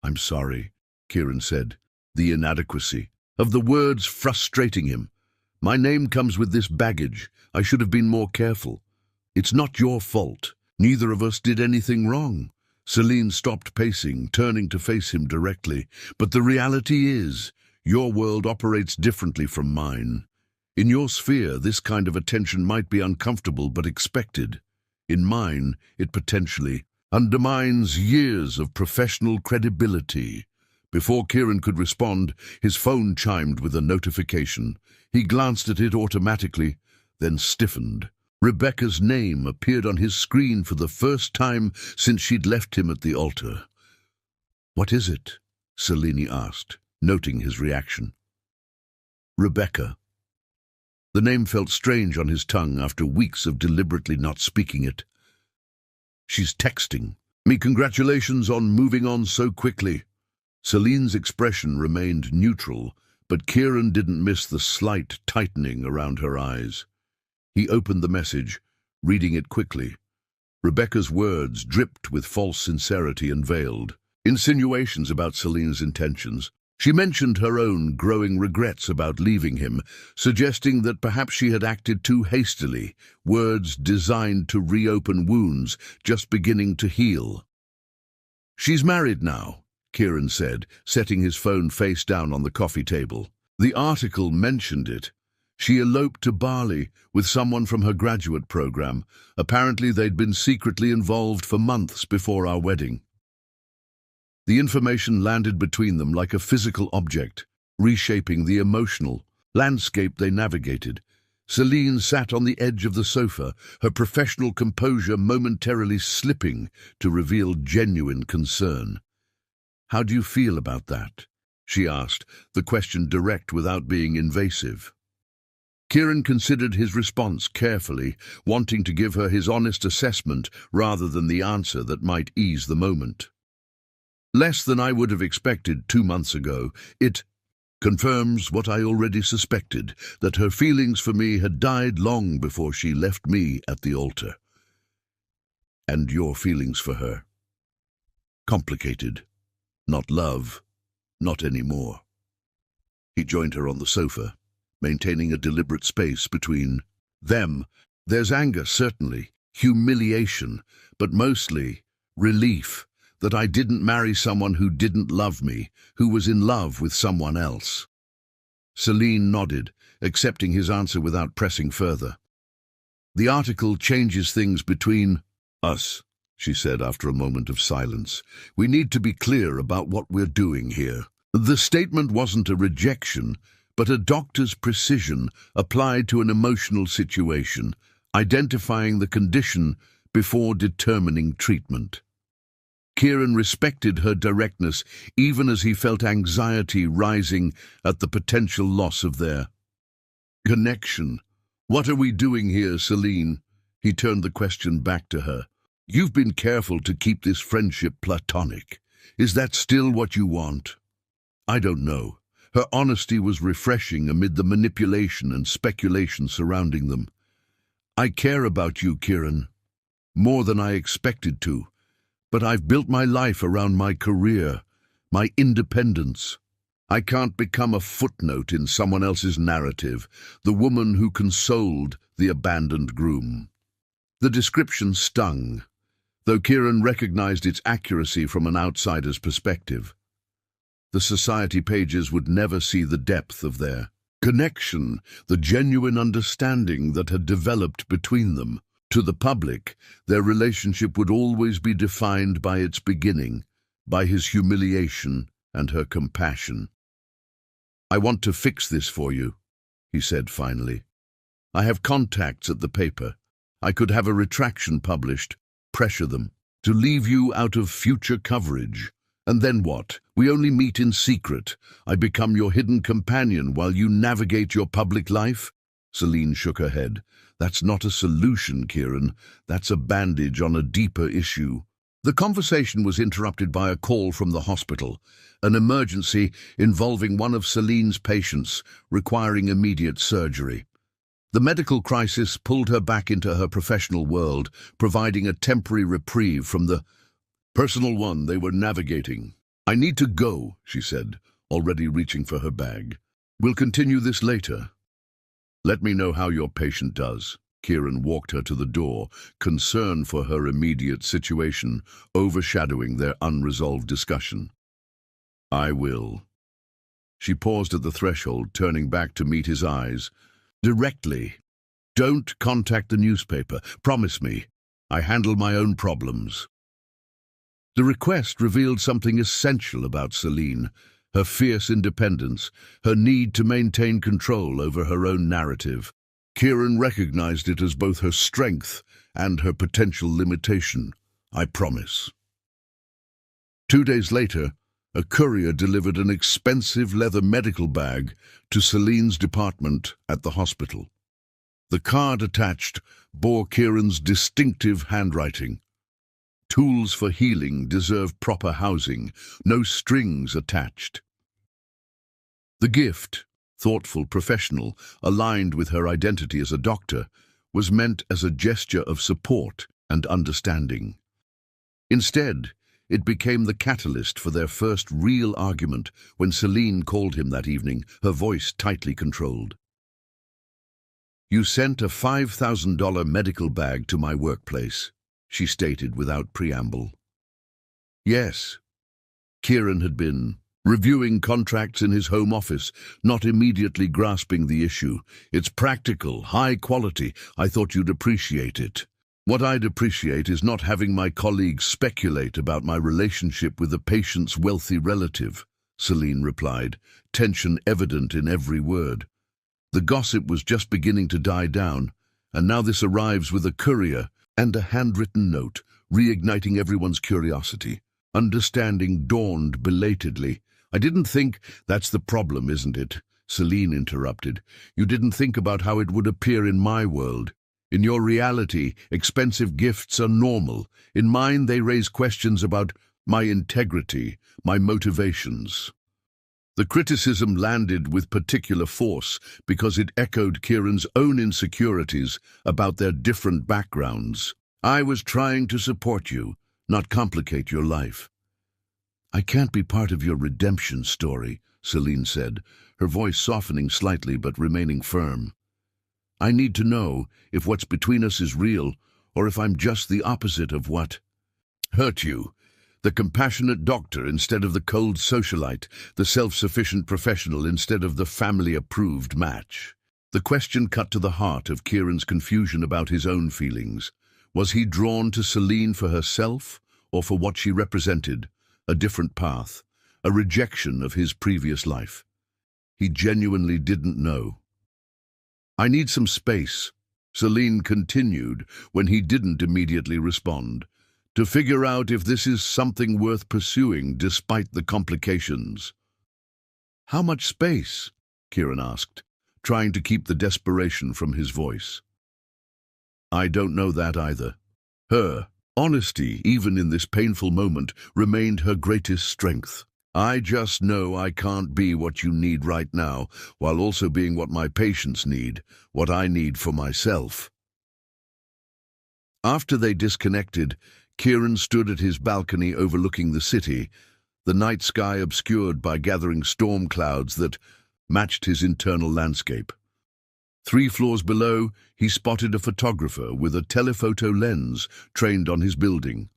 "I'm sorry," Kieran said, the inadequacy of the words frustrating him. My name comes with this baggage. I should have been more careful. It's not your fault. Neither of us did anything wrong. Celine stopped pacing, turning to face him directly. But the reality is, your world operates differently from mine. In your sphere, this kind of attention might be uncomfortable but expected. In mine, it potentially undermines years of professional credibility. Before Kieran could respond, his phone chimed with a notification. He glanced at it automatically, then stiffened. Rebecca's name appeared on his screen for the first time since she'd left him at the altar. "What is it?" Celine asked, noting his reaction. "Rebecca." The name felt strange on his tongue after weeks of deliberately not speaking it. "She's texting me congratulations on moving on so quickly." Celine's expression remained neutral, but Kieran didn't miss the slight tightening around her eyes. He opened the message, reading it quickly. Rebecca's words dripped with false sincerity and veiled insinuations about Celine's intentions. She mentioned her own growing regrets about leaving him, suggesting that perhaps she had acted too hastily, words designed to reopen wounds just beginning to heal. "She's married now," Kieran said, setting his phone face down on the coffee table. "The article mentioned it. She eloped to Bali with someone from her graduate program. Apparently they'd been secretly involved for months before our wedding." The information landed between them like a physical object, reshaping the emotional landscape they navigated. Celine sat on the edge of the sofa, her professional composure momentarily slipping to reveal genuine concern. "How do you feel about that?" she asked, the question direct without being invasive. Kieran considered his response carefully, wanting to give her his honest assessment rather than the answer that might ease the moment. "Less than I would have expected 2 months ago. It confirms what I already suspected, that her feelings for me had died long before she left me at the altar." "And your feelings for her?" "Complicated. Not love. Not anymore." He joined her on the sofa, maintaining a deliberate space between them. "There's anger, certainly, humiliation, but mostly relief that I didn't marry someone who didn't love me, who was in love with someone else." Celine nodded, accepting his answer without pressing further. "The article changes things between us," she said after a moment of silence. "We need to be clear about what we're doing here." The statement wasn't a rejection, but a doctor's precision applied to an emotional situation, identifying the condition before determining treatment. Kieran respected her directness, even as he felt anxiety rising at the potential loss of their connection. "What are we doing here, Celine?" He turned the question back to her. "You've been careful to keep this friendship platonic. Is that still what you want?" "I don't know." Her honesty was refreshing amid the manipulation and speculation surrounding them. "I care about you, Kieran, more than I expected to. But I've built my life around my career, my independence. I can't become a footnote in someone else's narrative, the woman who consoled the abandoned groom." The description stung, though Kieran recognized its accuracy from an outsider's perspective. The society pages would never see the depth of their connection, the genuine understanding that had developed between them. To the public, their relationship would always be defined by its beginning, by his humiliation and her compassion. "I want to fix this for you," he said finally. "I have contacts at the paper. I could have a retraction published, pressure them, to leave you out of future coverage. And then what? We only meet in secret. I become your hidden companion while you navigate your public life?" Celine shook her head. "That's not a solution, Kieran. That's a bandage on a deeper issue." The conversation was interrupted by a call from the hospital, an emergency involving one of Celine's patients requiring immediate surgery. The medical crisis pulled her back into her professional world, providing a temporary reprieve from the personal one they were navigating. "I need to go," she said, already reaching for her bag. "We'll continue this later." Let me know how your patient does. Kieran walked her to the door, concern for her immediate situation, overshadowing their unresolved discussion. I will. She paused at the threshold, turning back to meet his eyes. Directly. Don't contact the newspaper. Promise me. I handle my own problems. The request revealed something essential about Celine, her fierce independence, her need to maintain control over her own narrative. Kieran recognized it as both her strength and her potential limitation. I promise. 2 days later, a courier delivered an expensive leather medical bag to Celine's department at the hospital. The card attached bore Kieran's distinctive handwriting. Tools for healing deserve proper housing, no strings attached. The gift, thoughtful, professional, aligned with her identity as a doctor, was meant as a gesture of support and understanding. Instead, it became the catalyst for their first real argument when Celine called him that evening, her voice tightly controlled. You sent a $5,000 medical bag to my workplace, she stated without preamble. Yes. Kieran had been reviewing contracts in his home office, not immediately grasping the issue. It's practical, high quality. I thought you'd appreciate it. What I'd appreciate is not having my colleagues speculate about my relationship with a patient's wealthy relative, Celine replied, tension evident in every word. The gossip was just beginning to die down, and now this arrives with a courier and a handwritten note, reigniting everyone's curiosity. Understanding dawned belatedly. I didn't think that's the problem, isn't it? Celine interrupted. You didn't think about how it would appear in my world. In your reality, expensive gifts are normal. In mine, they raise questions about my integrity, my motivations. The criticism landed with particular force because it echoed Kieran's own insecurities about their different backgrounds. I was trying to support you, not complicate your life. I can't be part of your redemption story, Celine said, her voice softening slightly but remaining firm. I need to know if what's between us is real or if I'm just the opposite of what hurt you. The compassionate doctor instead of the cold socialite, the self-sufficient professional instead of the family-approved match. The question cut to the heart of Kieran's confusion about his own feelings. Was he drawn to Celine for herself or for what she represented? A different path, a rejection of his previous life. He genuinely didn't know. I need some space, Celine continued when he didn't immediately respond, to figure out if this is something worth pursuing despite the complications. How much space? Kieran asked, trying to keep the desperation from his voice. I don't know that either. Her honesty, even in this painful moment, remained her greatest strength. I just know I can't be what you need right now, while also being what my patients need, what I need for myself. After they disconnected, Kieran stood at his balcony overlooking the city, the night sky obscured by gathering storm clouds that matched his internal landscape. 3 floors below, he spotted a photographer with a telephoto lens trained on his building.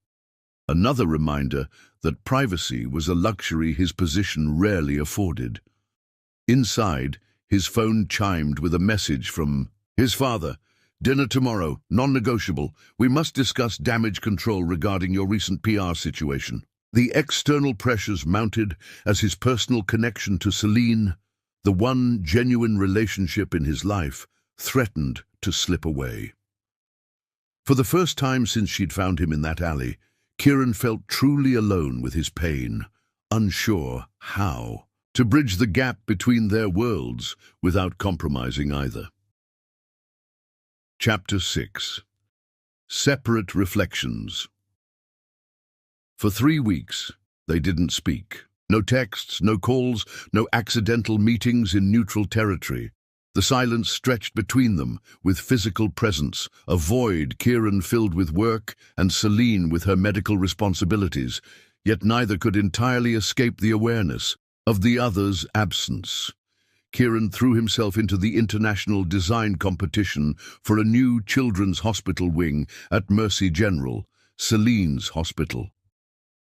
Another reminder that privacy was a luxury his position rarely afforded. Inside, his phone chimed with a message from his father. Dinner tomorrow, non-negotiable. We must discuss damage control regarding your recent PR situation. The external pressures mounted as his personal connection to Celine, the one genuine relationship in his life, threatened to slip away. For the first time since she'd found him in that alley, Kieran felt truly alone with his pain, unsure how to bridge the gap between their worlds without compromising either. Chapter 6. Separate Reflections. For 3 weeks, they didn't speak. No texts, no calls, no accidental meetings in neutral territory. The silence stretched between them with physical presence, a void Kieran filled with work and Celine with her medical responsibilities, yet neither could entirely escape the awareness of the other's absence. Kieran threw himself into the international design competition for a new children's hospital wing at Mercy General, Celine's hospital.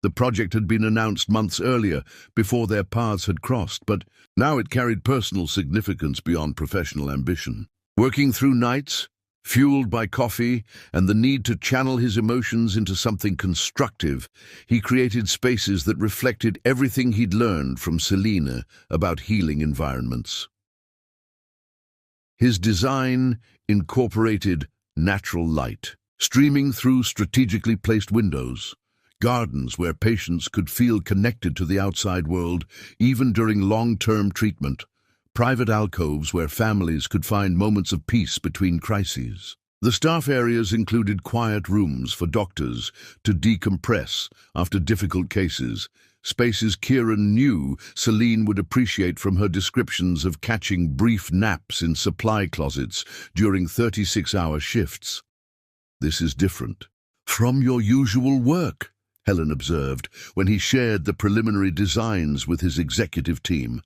The project had been announced months earlier, before their paths had crossed, but now it carried personal significance beyond professional ambition. Working through nights, fueled by coffee and the need to channel his emotions into something constructive, he created spaces that reflected everything he'd learned from Selina about healing environments. His design incorporated natural light, streaming through strategically placed windows, gardens where patients could feel connected to the outside world even during long-term treatment, private alcoves where families could find moments of peace between crises. The staff areas included quiet rooms for doctors to decompress after difficult cases, spaces Kieran knew Celine would appreciate from her descriptions of catching brief naps in supply closets during 36-hour shifts. "This is different from your usual work," Helen observed when he shared the preliminary designs with his executive team.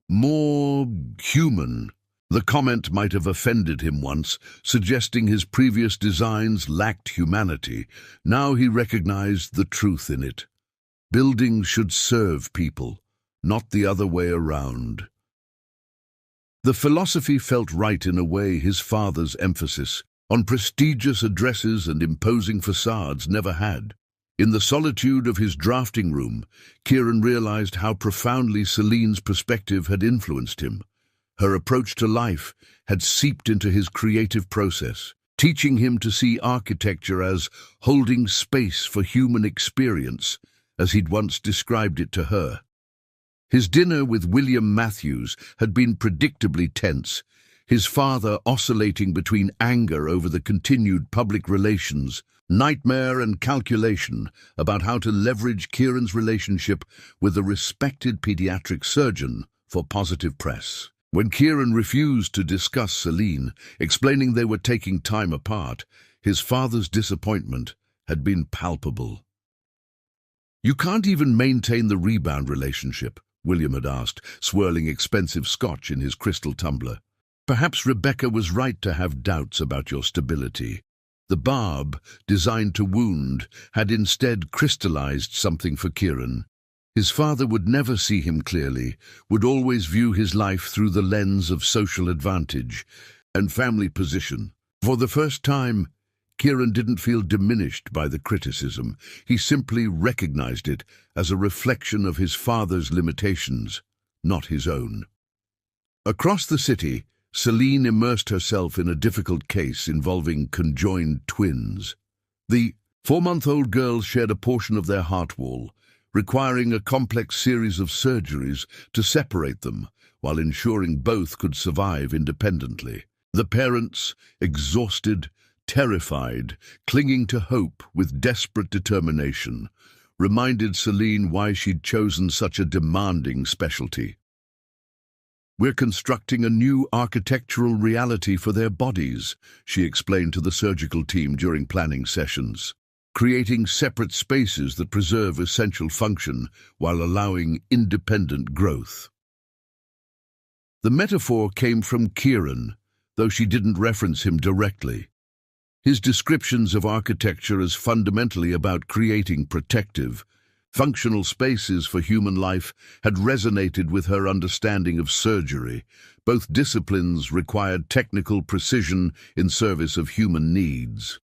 "More human." The comment might have offended him once, suggesting his previous designs lacked humanity. Now he recognized the truth in it. Buildings should serve people, not the other way around. The philosophy felt right in a way his father's emphasis on prestigious addresses and imposing facades never had. In the solitude of his drafting room, Kieran realized how profoundly Celine's perspective had influenced him. Her approach to life had seeped into his creative process, teaching him to see architecture as holding space for human experience, as he'd once described it to her. His dinner with William Matthews had been predictably tense, his father oscillating between anger over the continued public relations, nightmare and calculation about how to leverage Kieran's relationship with a respected pediatric surgeon for positive press. When Kieran refused to discuss Celine, explaining they were taking time apart, his father's disappointment had been palpable. "You can't even maintain the rebound relationship," William had asked, swirling expensive scotch in his crystal tumbler. "Perhaps Rebecca was right to have doubts about your stability." The barb, designed to wound, had instead crystallized something for Kieran. His father would never see him clearly, would always view his life through the lens of social advantage and family position. For the first time, Kieran didn't feel diminished by the criticism. He simply recognized it as a reflection of his father's limitations, not his own. Across the city, Celine immersed herself in a difficult case involving conjoined twins. The 4-month-old girls shared a portion of their heart wall, requiring a complex series of surgeries to separate them while ensuring both could survive independently. The parents, exhausted, terrified, clinging to hope with desperate determination, reminded Celine why she'd chosen such a demanding specialty. "We're constructing a new architectural reality for their bodies," she explained to the surgical team during planning sessions, "creating separate spaces that preserve essential function while allowing independent growth." The metaphor came from Kieran, though she didn't reference him directly. His descriptions of architecture as fundamentally about creating protective, functional spaces for human life had resonated with her understanding of surgery. Both disciplines required technical precision in service of human needs.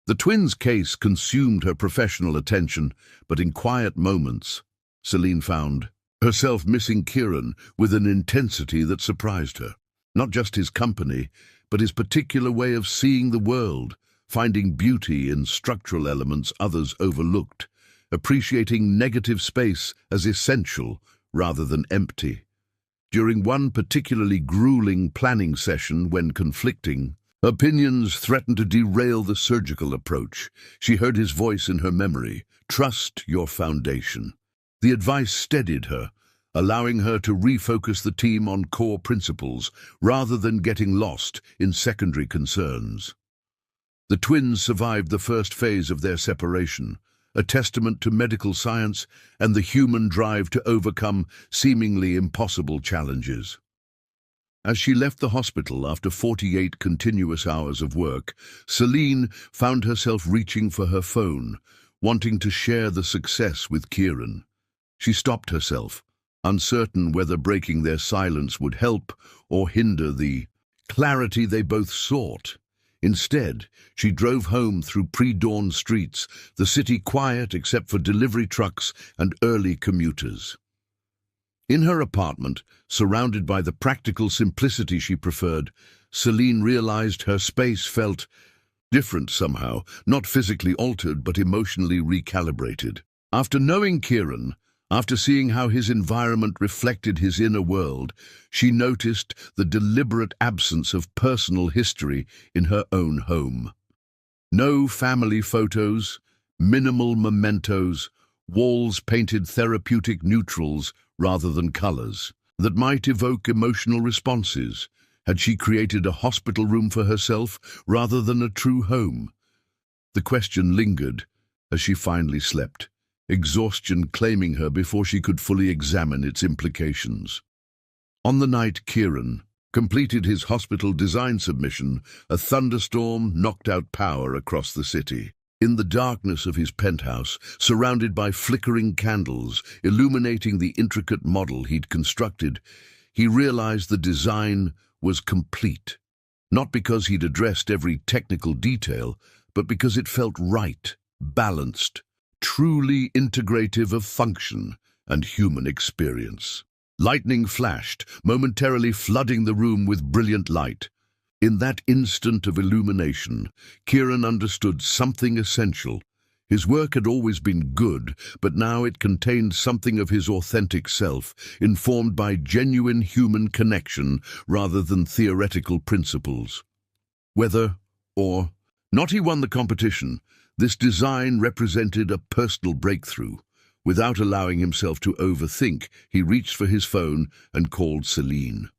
The twins' case consumed her professional attention, but in quiet moments, Celine found herself missing Kieran with an intensity that surprised her. Not just his company, but his particular way of seeing the world, finding beauty in structural elements others overlooked, appreciating negative space as essential rather than empty. During one particularly grueling planning session, when conflicting opinions threatened to derail the surgical approach, she heard his voice in her memory: "Trust your foundation." The advice steadied her, allowing her to refocus the team on core principles rather than getting lost in secondary concerns. The twins survived the first phase of their separation, a testament to medical science and the human drive to overcome seemingly impossible challenges. As she left the hospital after 48 continuous hours of work, Celine found herself reaching for her phone, wanting to share the success with Kieran. She stopped herself, uncertain whether breaking their silence would help or hinder the clarity they both sought. Instead, she drove home through pre-dawn streets, the city quiet except for delivery trucks and early commuters. In her apartment, surrounded by the practical simplicity she preferred, Celine realized her space felt different somehow, not physically altered but emotionally recalibrated. After knowing Kieran, after seeing how his environment reflected his inner world, she noticed the deliberate absence of personal history in her own home. No family photos, minimal mementos, walls painted therapeutic neutrals rather than colors that might evoke emotional responses. Had she created a hospital room for herself rather than a true home? The question lingered as she finally slept, exhaustion claiming her before she could fully examine its implications. On the night Kieran completed his hospital design submission, a thunderstorm knocked out power across the city. In the darkness of his penthouse, surrounded by flickering candles illuminating the intricate model he'd constructed, he realized the design was complete. Not because he'd addressed every technical detail, but because it felt right, balanced, truly integrative of function and human experience. Lightning flashed, momentarily flooding the room with brilliant light. In that instant of illumination, Kieran understood something essential. His work had always been good, but now it contained something of his authentic self, informed by genuine human connection rather than theoretical principles. Whether or not he won the competition, this design represented a personal breakthrough. Without allowing himself to overthink, he reached for his phone and called Celine.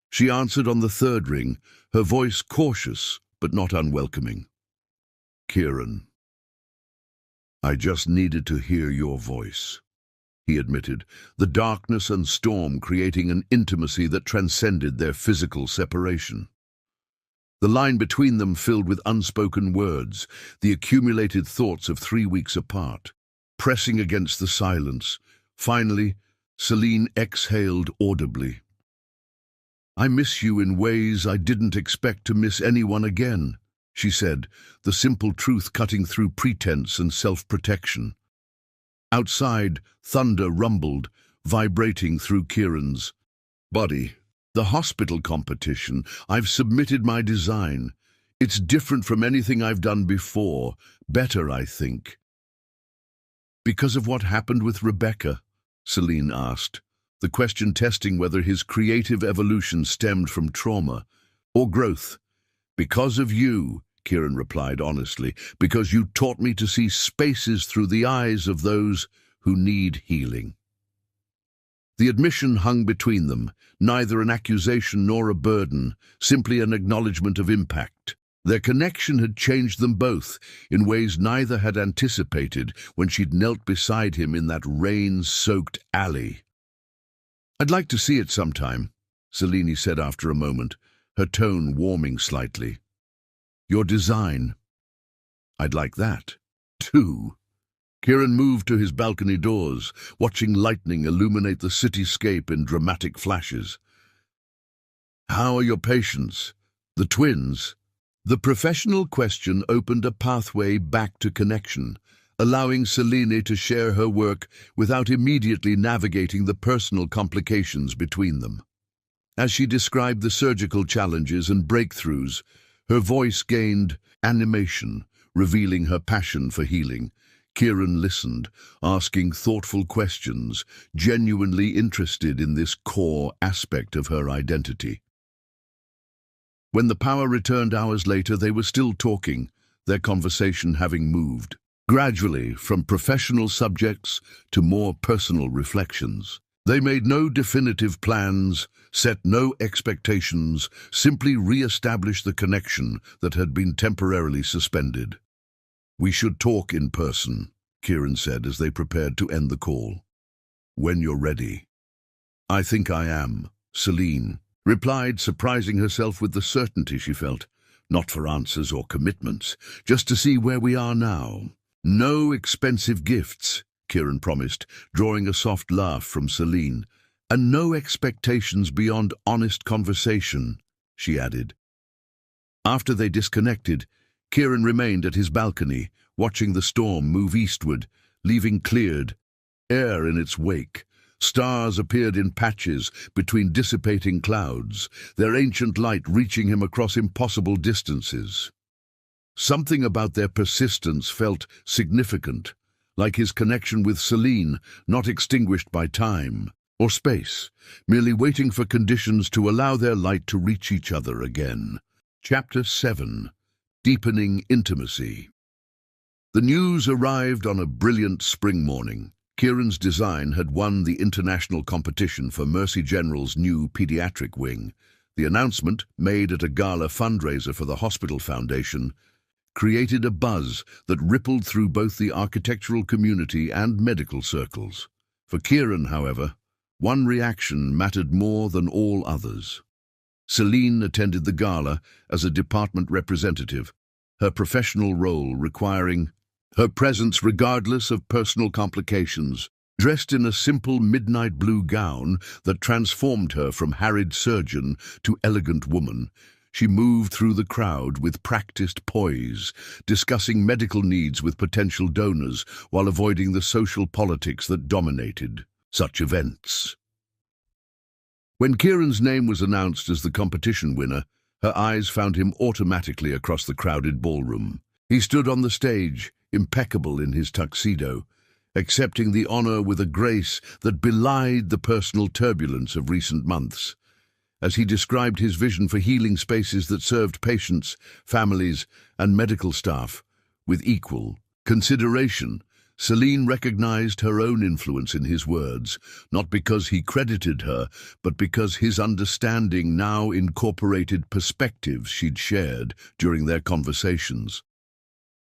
She answered on the third ring, her voice cautious but not unwelcoming. "Kieran, I just needed to hear your voice," he admitted, the darkness and storm creating an intimacy that transcended their physical separation. The line between them filled with unspoken words, the accumulated thoughts of 3 weeks apart. Pressing against the silence, finally, Celine exhaled audibly. "I miss you in ways I didn't expect to miss anyone again," she said, the simple truth cutting through pretense and self-protection. Outside, thunder rumbled, vibrating through Kieran's body. "The hospital competition. I've submitted my design. It's different from anything I've done before. Better, I think." "Because of what happened with Rebecca?" Celine asked, the question testing whether his creative evolution stemmed from trauma or growth. "Because of you," Kieran replied honestly, "because you taught me to see spaces through the eyes of those who need healing." The admission hung between them, neither an accusation nor a burden, simply an acknowledgement of impact. Their connection had changed them both in ways neither had anticipated when she'd knelt beside him in that rain-soaked alley. "I'd like to see it sometime," Celine said after a moment, her tone warming slightly. "Your design. I'd like that, too." Kieran moved to his balcony doors, watching lightning illuminate the cityscape in dramatic flashes. "How are your patients? The twins?" The professional question opened a pathway back to connection, allowing Celine to share her work without immediately navigating the personal complications between them. As she described the surgical challenges and breakthroughs, her voice gained animation, revealing her passion for healing. Kieran listened, asking thoughtful questions, genuinely interested in this core aspect of her identity. When the power returned hours later, they were still talking, their conversation having moved gradually from professional subjects to more personal reflections. They made no definitive plans, set no expectations, simply re-established the connection that had been temporarily suspended. "We should talk in person," Kieran said as they prepared to end the call. "When you're ready." "I think I am," Celine replied, surprising herself with the certainty she felt. "Not for answers or commitments, just to see where we are now." "No expensive gifts," Kieran promised, drawing a soft laugh from Celine. "And no expectations beyond honest conversation," she added. After they disconnected, Kieran remained at his balcony, watching the storm move eastward, leaving cleared air in its wake. Stars appeared in patches between dissipating clouds, their ancient light reaching him across impossible distances. Something about their persistence felt significant, like his connection with Celine, not extinguished by time or space, merely waiting for conditions to allow their light to reach each other again. Chapter 7. Deepening Intimacy. The news arrived on a brilliant spring morning. Kieran's design had won the international competition for Mercy General's new pediatric wing. The announcement, made at a gala fundraiser for the hospital foundation, created a buzz that rippled through both the architectural community and medical circles. For Kieran, however, one reaction mattered more than all others. Celine attended the gala as a department representative, her professional role requiring her presence regardless of personal complications. Dressed in a simple midnight blue gown that transformed her from harried surgeon to elegant woman, she moved through the crowd with practiced poise, discussing medical needs with potential donors while avoiding the social politics that dominated such events. When Kieran's name was announced as the competition winner, her eyes found him automatically across the crowded ballroom. He stood on the stage, impeccable in his tuxedo, accepting the honor with a grace that belied the personal turbulence of recent months. As he described his vision for healing spaces that served patients, families, and medical staff with equal consideration, Celine recognized her own influence in his words, not because he credited her, but because his understanding now incorporated perspectives she'd shared during their conversations.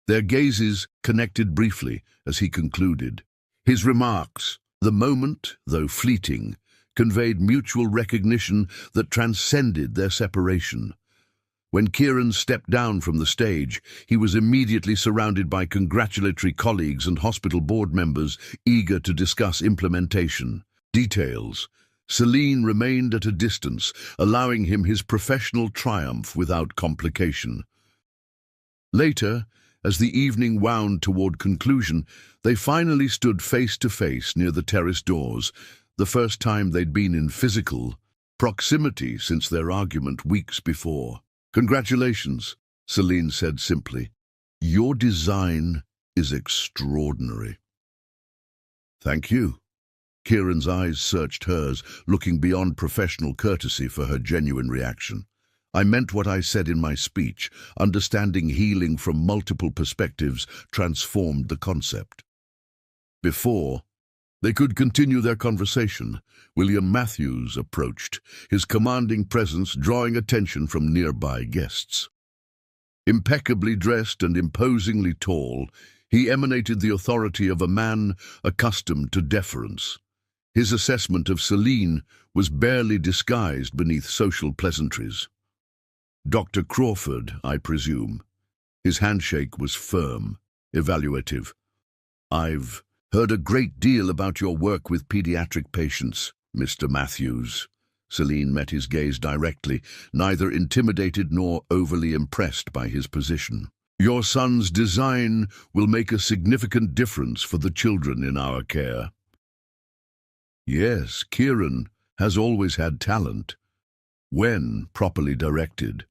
Their gazes connected briefly as he concluded. His remarks, the moment, though fleeting, conveyed mutual recognition that transcended their separation. When Kieran stepped down from the stage, he was immediately surrounded by congratulatory colleagues and hospital board members eager to discuss implementation details. Celine remained at a distance, allowing him his professional triumph without complication. Later, as the evening wound toward conclusion, they finally stood face to face near the terrace doors, the first time they'd been in physical proximity since their argument weeks before. "Congratulations," Celine said simply. "Your design is extraordinary." "Thank you." Kieran's eyes searched hers, looking beyond professional courtesy for her genuine reaction. "I meant what I said in my speech. Understanding healing from multiple perspectives transformed the concept." Before they could continue their conversation, William Matthews approached, his commanding presence drawing attention from nearby guests. Impeccably dressed and imposingly tall, he emanated the authority of a man accustomed to deference. His assessment of Celine was barely disguised beneath social pleasantries. "Dr. Crawford, I presume." His handshake was firm, evaluative. "I've heard a great deal about your work with pediatric patients, Mr. Matthews." Celine met his gaze directly, neither intimidated nor overly impressed by his position. "Your son's design will make a significant difference for the children in our care." Yes, Kieran has always had talent, when properly directed.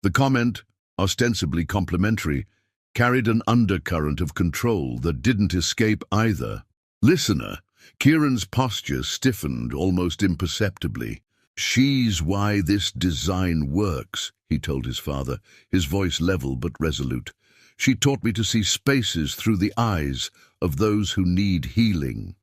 The comment, ostensibly complimentary, carried an undercurrent of control that didn't escape either listener. Kieran's posture stiffened almost imperceptibly. "She's why this design works," he told his father, his voice level but resolute. "She taught me to see spaces through the eyes of those who need healing."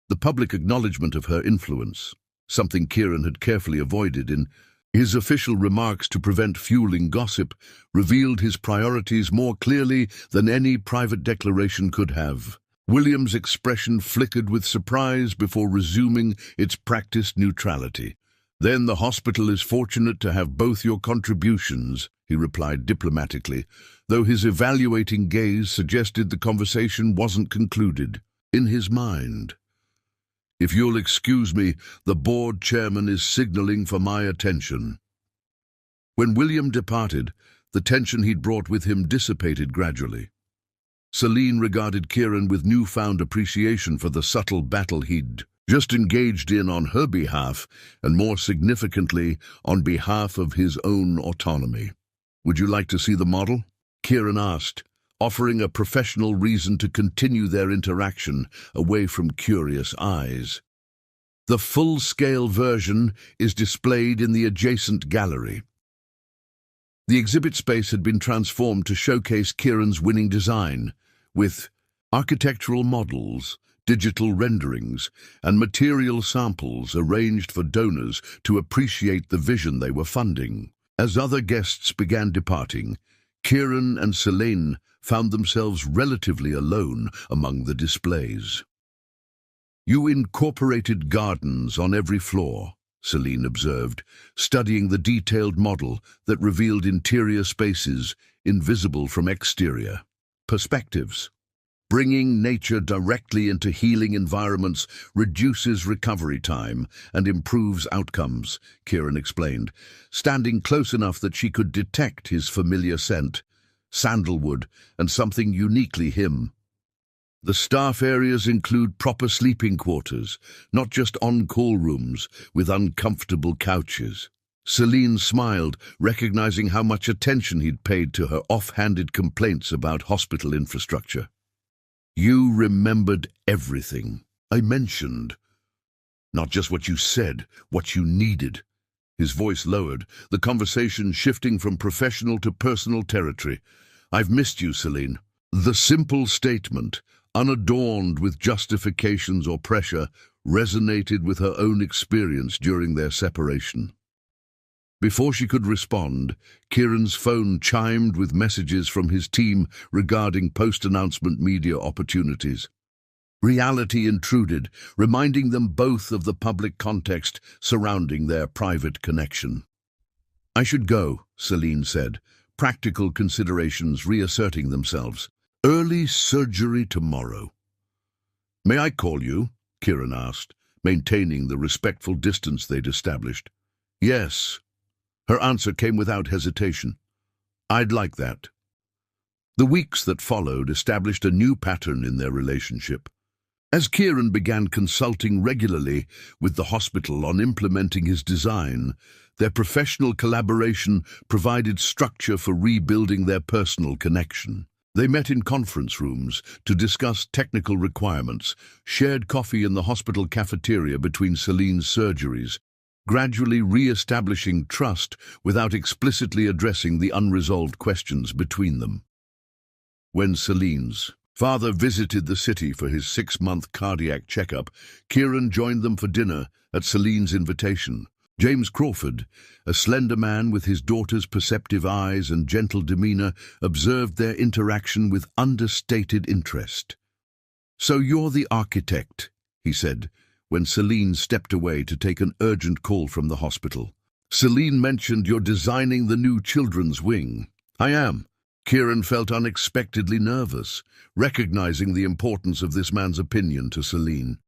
The public acknowledgement of her influence, something Kieran had carefully avoided in His official remarks to prevent fueling gossip revealed his priorities more clearly than any private declaration could have. William's expression flickered with surprise before resuming its practiced neutrality. "Then the hospital is fortunate to have both your contributions," he replied diplomatically, though his evaluating gaze suggested the conversation wasn't concluded. In his mind, "If you'll excuse me, the board chairman is signaling for my attention." When William departed, the tension he'd brought with him dissipated gradually. Celine regarded Kieran with newfound appreciation for the subtle battle he'd just engaged in on her behalf, and more significantly, on behalf of his own autonomy. "Would you like to see the model?" Kieran asked, offering a professional reason to continue their interaction away from curious eyes. The full-scale version is displayed in the adjacent gallery. The exhibit space had been transformed to showcase Kieran's winning design, with architectural models, digital renderings, and material samples arranged for donors to appreciate the vision they were funding. As other guests began departing, Kieran and Celine found themselves relatively alone among the displays. "You incorporated gardens on every floor," Celine observed, studying the detailed model that revealed interior spaces invisible from exterior perspectives. "Bringing nature directly into healing environments reduces recovery time and improves outcomes," Kieran explained, standing close enough that she could detect his familiar scent, sandalwood, and something uniquely him. "The staff areas include proper sleeping quarters, not just on-call rooms with uncomfortable couches." Celine smiled, recognizing how much attention he'd paid to her off-handed complaints about hospital infrastructure. "You remembered everything I mentioned. Not just what you said, what you needed." His voice lowered, the conversation shifting from professional to personal territory. "I've missed you, Celine." The simple statement, unadorned with justifications or pressure, resonated with her own experience during their separation. Before she could respond, Kieran's phone chimed with messages from his team regarding post-announcement media opportunities. Reality intruded, reminding them both of the public context surrounding their private connection. "I should go," Celine said, practical considerations reasserting themselves. "Early surgery tomorrow." "May I call you?" Kieran asked, maintaining the respectful distance they'd established. "Yes." Her answer came without hesitation. "I'd like that." The weeks that followed established a new pattern in their relationship. As Kieran began consulting regularly with the hospital on implementing his design, their professional collaboration provided structure for rebuilding their personal connection. They met in conference rooms to discuss technical requirements, shared coffee in the hospital cafeteria between Celine's surgeries, gradually re-establishing trust without explicitly addressing the unresolved questions between them. When Celine's father visited the city for his 6-month cardiac checkup, Kieran joined them for dinner at Celine's invitation. James Crawford, a slender man with his daughter's perceptive eyes and gentle demeanor, observed their interaction with understated interest. "So you're the architect," he said, when Celine stepped away to take an urgent call from the hospital. "Celine mentioned you're designing the new children's wing." "I am." Kieran felt unexpectedly nervous, recognizing the importance of this man's opinion to Celine.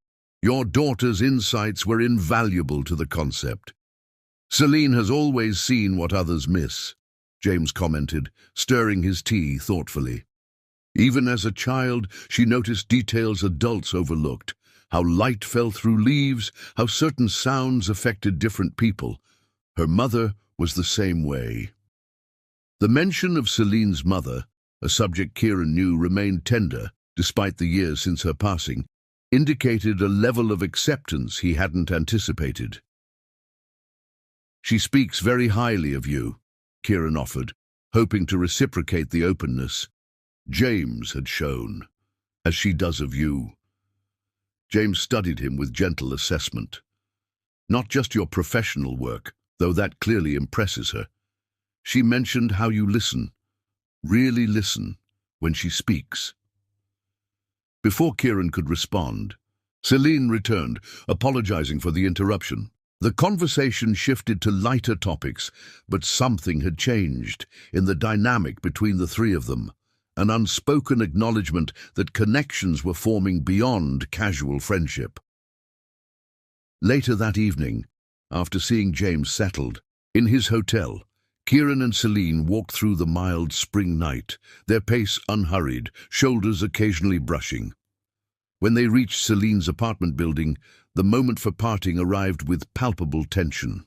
"Your daughter's insights were invaluable to the concept." "Celine has always seen what others miss," James commented, stirring his tea thoughtfully. "Even as a child, she noticed details adults overlooked. How light fell through leaves, how certain sounds affected different people. Her mother was the same way." The mention of Celine's mother, a subject Kieran knew remained tender despite the years since her passing, indicated a level of acceptance he hadn't anticipated. "She speaks very highly of you," Kieran offered, hoping to reciprocate the openness James had shown, "as she does of you." James studied him with gentle assessment. "Not just your professional work, though that clearly impresses her. She mentioned how you listen, really listen, when she speaks. Before Kieran could respond, Celine returned, apologizing for the interruption. The conversation shifted to lighter topics, but something had changed in the dynamic between the three of them, an unspoken acknowledgement that connections were forming beyond casual friendship. Later that evening, after seeing James settled, in his hotel, Kieran and Celine walked through the mild spring night, their pace unhurried, shoulders occasionally brushing. When they reached Celine's apartment building, the moment for parting arrived with palpable tension.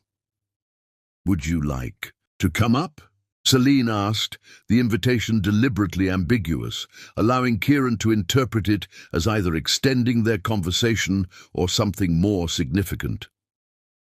"Would you like to come up?" Celine asked, the invitation deliberately ambiguous, allowing Kieran to interpret it as either extending their conversation or something more significant.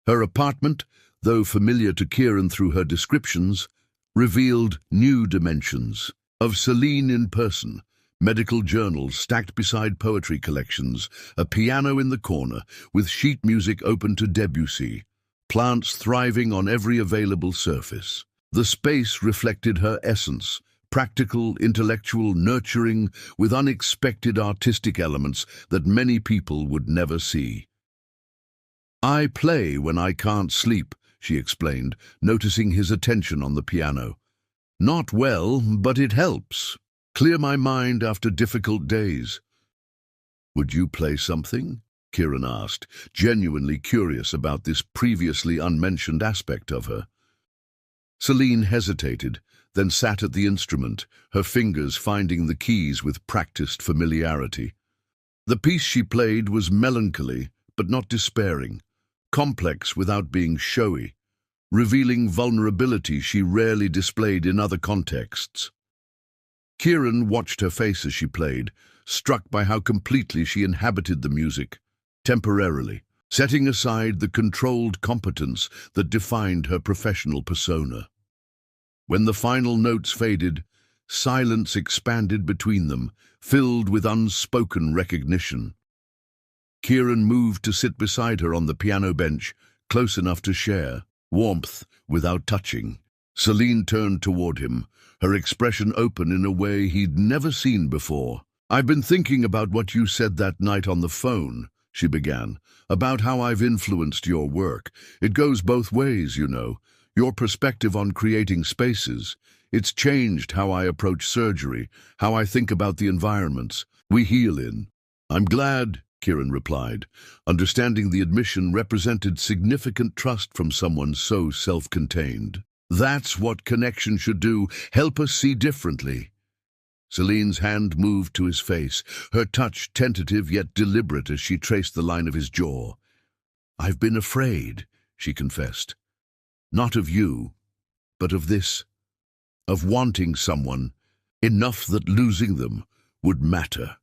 Her apartment, though familiar to Kieran through her descriptions, revealed new dimensions of Celine in person. Medical journals stacked beside poetry collections, a piano in the corner with sheet music open to Debussy, plants thriving on every available surface. The space reflected her essence, practical, intellectual, nurturing, with unexpected artistic elements that many people would never see. "I play when I can't sleep," she explained, noticing his attention on the piano. "Not well, but it helps. Clear my mind after difficult days." "Would you play something?" Kieran asked, genuinely curious about this previously unmentioned aspect of her. Celine hesitated, then sat at the instrument, her fingers finding the keys with practiced familiarity. The piece she played was melancholy, but not despairing, complex without being showy, revealing vulnerability she rarely displayed in other contexts. Kieran watched her face as she played, struck by how completely she inhabited the music, temporarily, setting aside the controlled competence that defined her professional persona. When the final notes faded, silence expanded between them, filled with unspoken recognition. Kieran moved to sit beside her on the piano bench, close enough to share, warmth without touching. Celine turned toward him, her expression open in a way he'd never seen before. "I've been thinking about what you said that night on the phone," she began, "about how I've influenced your work. It goes both ways, you know. Your perspective on creating spaces. It's changed how I approach surgery, how I think about the environments we heal in." "I'm glad," Kieran replied, understanding the admission represented significant trust from someone so self-contained. "That's what connection should do, help us see differently." Celine's hand moved to his face, her touch tentative yet deliberate as she traced the line of his jaw. "I've been afraid," she confessed. "Not of you, but of this, of wanting someone, enough that losing them would matter."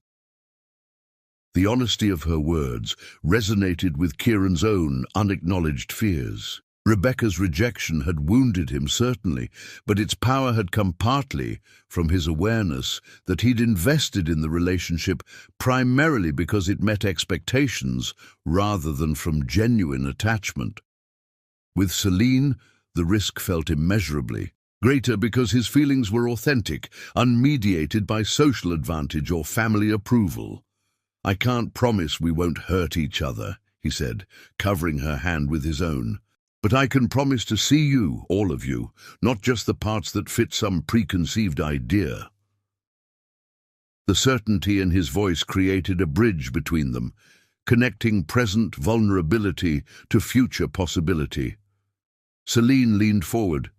The honesty of her words resonated with Kieran's own unacknowledged fears. Rebecca's rejection had wounded him, certainly, but its power had come partly from his awareness that he'd invested in the relationship primarily because it met expectations rather than from genuine attachment. With Celine, the risk felt immeasurably greater because his feelings were authentic, unmediated by social advantage or family approval. "I can't promise we won't hurt each other," he said, covering her hand with his own. "But I can promise to see you, all of you, not just the parts that fit some preconceived idea." The certainty in his voice created a bridge between them, connecting present vulnerability to future possibility. Celine leaned forward,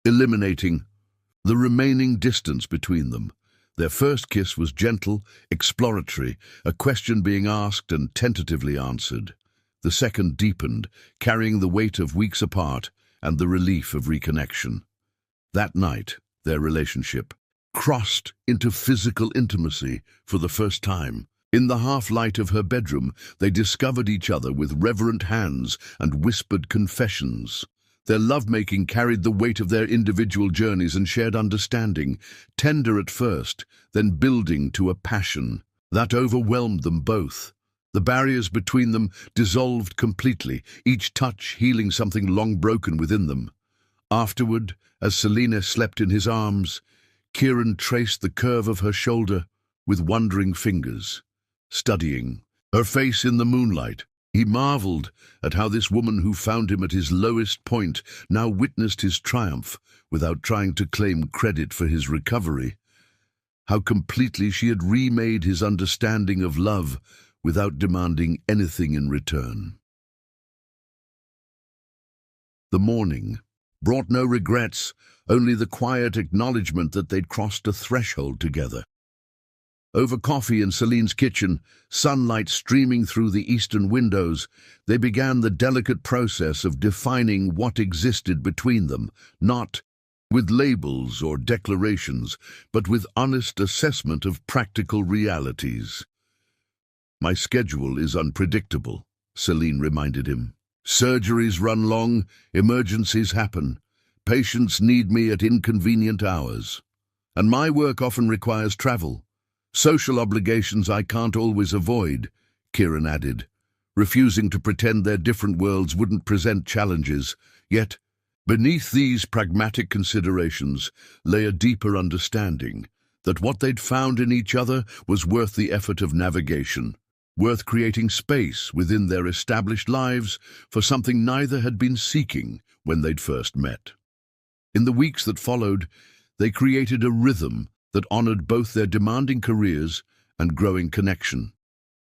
eliminating the remaining distance between them. Their first kiss was gentle, exploratory, a question being asked and tentatively answered. The second deepened, carrying the weight of weeks apart and the relief of reconnection. That night, their relationship crossed into physical intimacy for the first time. In the half-light of her bedroom, they discovered each other with reverent hands and whispered confessions. Their lovemaking carried the weight of their individual journeys and shared understanding, tender at first, then building to a passion that overwhelmed them both. The barriers between them dissolved completely, each touch healing something long broken within them. Afterward, as Selina slept in his arms, Kieran traced the curve of her shoulder with wondering fingers, studying her face in the moonlight. He marveled at how this woman who found him at his lowest point now witnessed his triumph without trying to claim credit for his recovery. How completely she had remade his understanding of love without demanding anything in return. The morning brought no regrets, only the quiet acknowledgement that they'd crossed a threshold together. Over coffee in Celine's kitchen, sunlight streaming through the eastern windows, they began the delicate process of defining what existed between them, not with labels or declarations, but with honest assessment of practical realities. "My schedule is unpredictable," Celine reminded him. "Surgeries run long, emergencies happen. Patients need me at inconvenient hours. And my work often requires travel. Social obligations I can't always avoid," Kieran added, refusing to pretend their different worlds wouldn't present challenges. Yet, beneath these pragmatic considerations lay a deeper understanding that what they'd found in each other was worth the effort of navigation, worth creating space within their established lives for something neither had been seeking when they'd first met. In the weeks that followed, they created a rhythm that honored both their demanding careers and growing connection.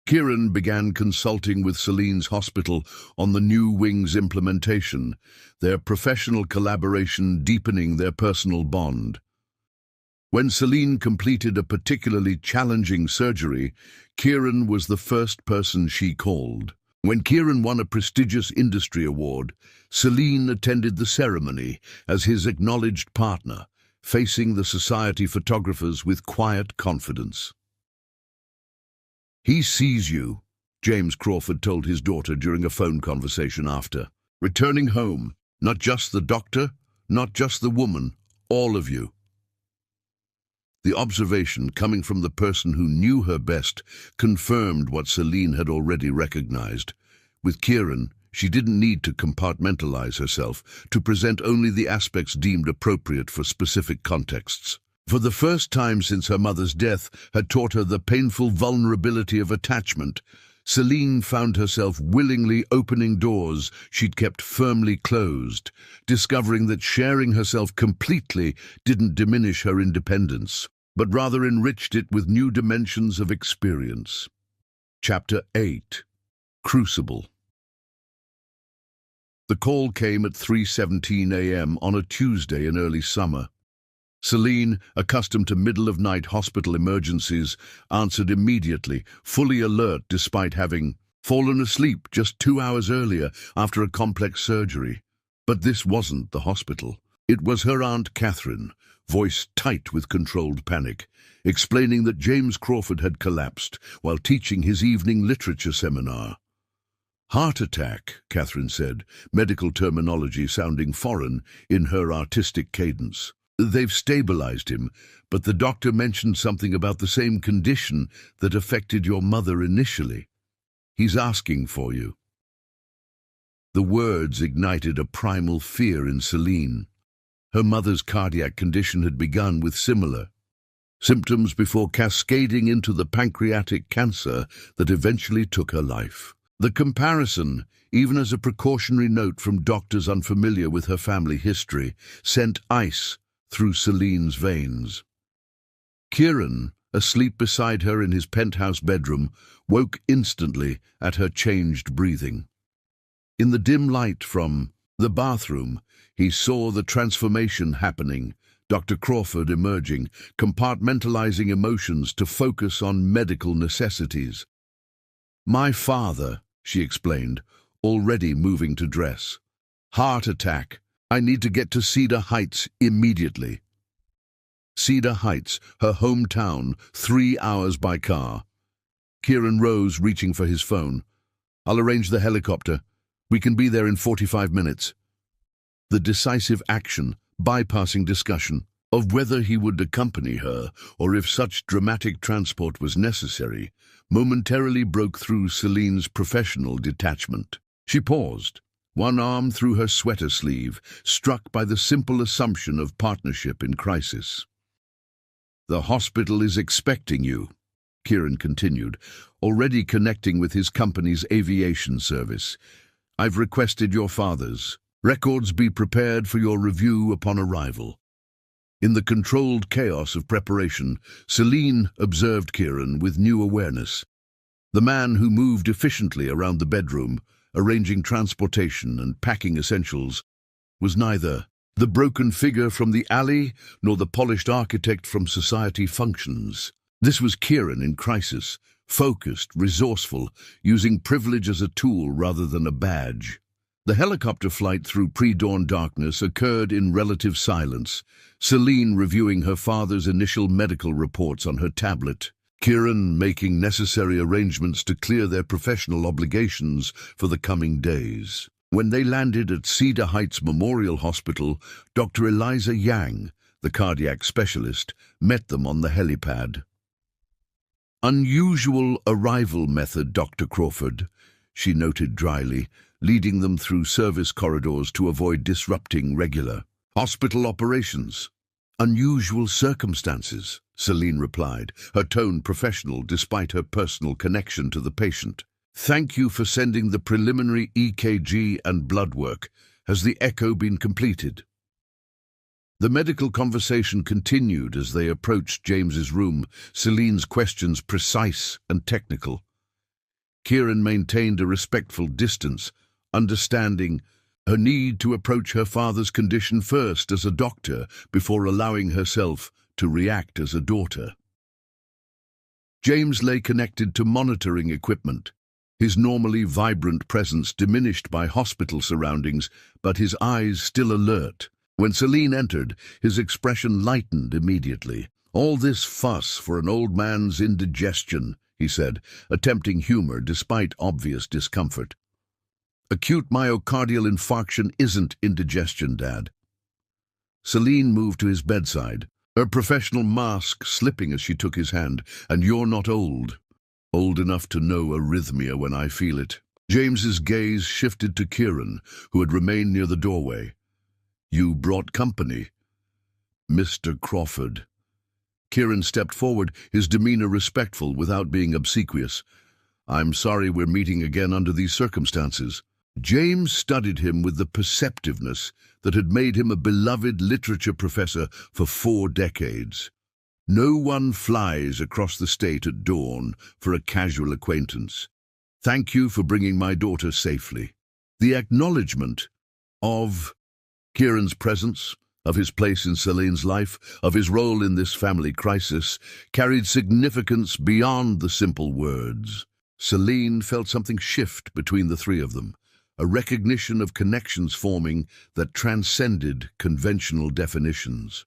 Kieran began consulting with Celine's hospital on the new wing's implementation, their professional collaboration deepening their personal bond. When Celine completed a particularly challenging surgery, Kieran was the first person she called. When Kieran won a prestigious industry award, Celine attended the ceremony as his acknowledged partner, facing the society photographers with quiet confidence. "He sees you," James Crawford told his daughter during a phone conversation after. "Returning home, not just the doctor, not just the woman, all of you." The observation, coming from the person who knew her best, confirmed what Celine had already recognized. With Kieran, she didn't need to compartmentalize herself, to present only the aspects deemed appropriate for specific contexts. For the first time since her mother's death had taught her the painful vulnerability of attachment, Celine found herself willingly opening doors she'd kept firmly closed, discovering that sharing herself completely didn't diminish her independence, but rather enriched it with new dimensions of experience. Chapter 8. Crucible. The call came at 3:17 a.m. on a Tuesday in early summer. Celine, accustomed to middle-of-night hospital emergencies, answered immediately, fully alert despite having fallen asleep just 2 hours earlier after a complex surgery. But this wasn't the hospital. It was her Aunt Catherine, voice tight with controlled panic, explaining that James Crawford had collapsed while teaching his evening literature seminar. "Heart attack," Catherine said, medical terminology sounding foreign in her artistic cadence. "They've stabilized him, but the doctor mentioned something about the same condition that affected your mother initially. He's asking for you." The words ignited a primal fear in Celine. Her mother's cardiac condition had begun with similar symptoms before cascading into the pancreatic cancer that eventually took her life. The comparison, even as a precautionary note from doctors unfamiliar with her family history, sent ice through Celine's veins. Kieran, asleep beside her in his penthouse bedroom, woke instantly at her changed breathing. In the dim light from the bathroom, he saw the transformation happening, Dr. Crawford emerging, compartmentalizing emotions to focus on medical necessities. "My father," she explained, already moving to dress. "Heart attack. I need to get to Cedar Heights immediately." Cedar Heights, her hometown, 3 hours by car. Kieran rose, reaching for his phone. "I'll arrange the helicopter. We can be there in 45 minutes. The decisive action, bypassing discussion. Of whether he would accompany her, or if such dramatic transport was necessary, momentarily broke through Celine's professional detachment. She paused, one arm through her sweater sleeve, struck by the simple assumption of partnership in crisis. "The hospital is expecting you," Kieran continued, already connecting with his company's aviation service. "I've requested your father's. Records be prepared for your review upon arrival." In the controlled chaos of preparation, Celine observed Kieran with new awareness. The man who moved efficiently around the bedroom, arranging transportation and packing essentials, was neither the broken figure from the alley nor the polished architect from society functions. This was Kieran in crisis, focused, resourceful, using privilege as a tool rather than a badge. The helicopter flight through pre-dawn darkness occurred in relative silence, Celine reviewing her father's initial medical reports on her tablet, Kieran making necessary arrangements to clear their professional obligations for the coming days. When they landed at Cedar Heights Memorial Hospital, Dr. Eliza Yang, the cardiac specialist, met them on the helipad. "Unusual arrival method, Dr. Crawford," she noted dryly, leading them through service corridors to avoid disrupting regular hospital operations. "Unusual circumstances," Celine replied, her tone professional despite her personal connection to the patient. "Thank you for sending the preliminary EKG and blood work. Has the echo been completed?" The medical conversation continued as they approached James's room, Celine's questions precise and technical. Kieran maintained a respectful distance, understanding her need to approach her father's condition first as a doctor before allowing herself to react as a daughter. James lay connected to monitoring equipment, his normally vibrant presence diminished by hospital surroundings, but his eyes still alert. When Celine entered, his expression lightened immediately. "All this fuss for an old man's indigestion," he said, attempting humor despite obvious discomfort. "Acute myocardial infarction isn't indigestion, Dad." Celine moved to his bedside, her professional mask slipping as she took his hand. "And you're not old. Old enough to know arrhythmia when I feel it." James's gaze shifted to Kieran, who had remained near the doorway. "You brought company." "Mr. Crawford." Kieran stepped forward, his demeanor respectful without being obsequious. "I'm sorry we're meeting again under these circumstances." James studied him with the perceptiveness that had made him a beloved literature professor for 4 decades. No one flies across the state at dawn for a casual acquaintance. "Thank you for bringing my daughter safely." The acknowledgement of Kieran's presence, of his place in Celine's life, of his role in this family crisis, carried significance beyond the simple words. Celine felt something shift between the three of them, a recognition of connections forming that transcended conventional definitions.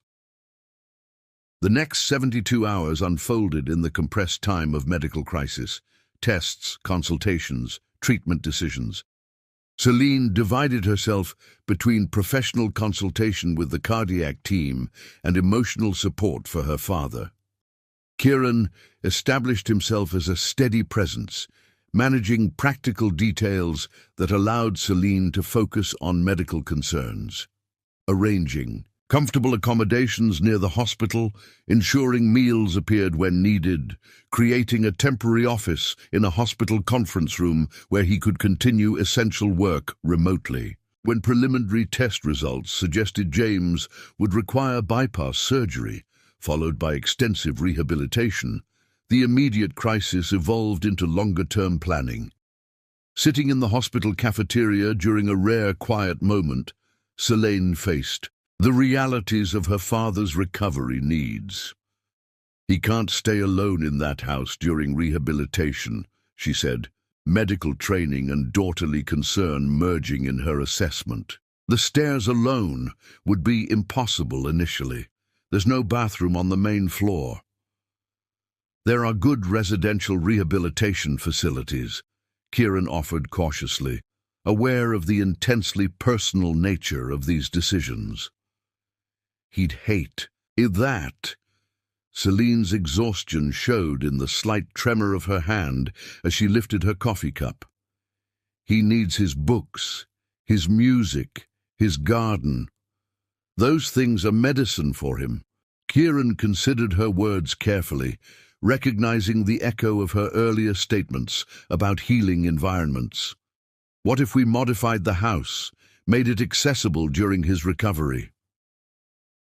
The next 72 hours unfolded in the compressed time of medical crisis: tests, consultations, treatment decisions. Celine divided herself between professional consultation with the cardiac team and emotional support for her father. Kieran established himself as a steady presence, managing practical details that allowed Celine to focus on medical concerns, arranging comfortable accommodations near the hospital, ensuring meals appeared when needed, creating a temporary office in a hospital conference room where he could continue essential work remotely. When preliminary test results suggested James would require bypass surgery, followed by extensive rehabilitation, the immediate crisis evolved into longer-term planning. Sitting in the hospital cafeteria during a rare quiet moment, Celine faced the realities of her father's recovery needs. "He can't stay alone in that house during rehabilitation," she said, medical training and daughterly concern merging in her assessment. "The stairs alone would be impossible initially. There's no bathroom on the main floor." "There are good residential rehabilitation facilities," Kieran offered cautiously, aware of the intensely personal nature of these decisions. He'd hate That, Celine's exhaustion showed in the slight tremor of her hand as she lifted her coffee cup. He needs his books, his music, his garden. Those things are medicine for him. Kieran considered her words carefully, recognizing the echo of her earlier statements about healing environments. What if we modified the house, made it accessible during his recovery?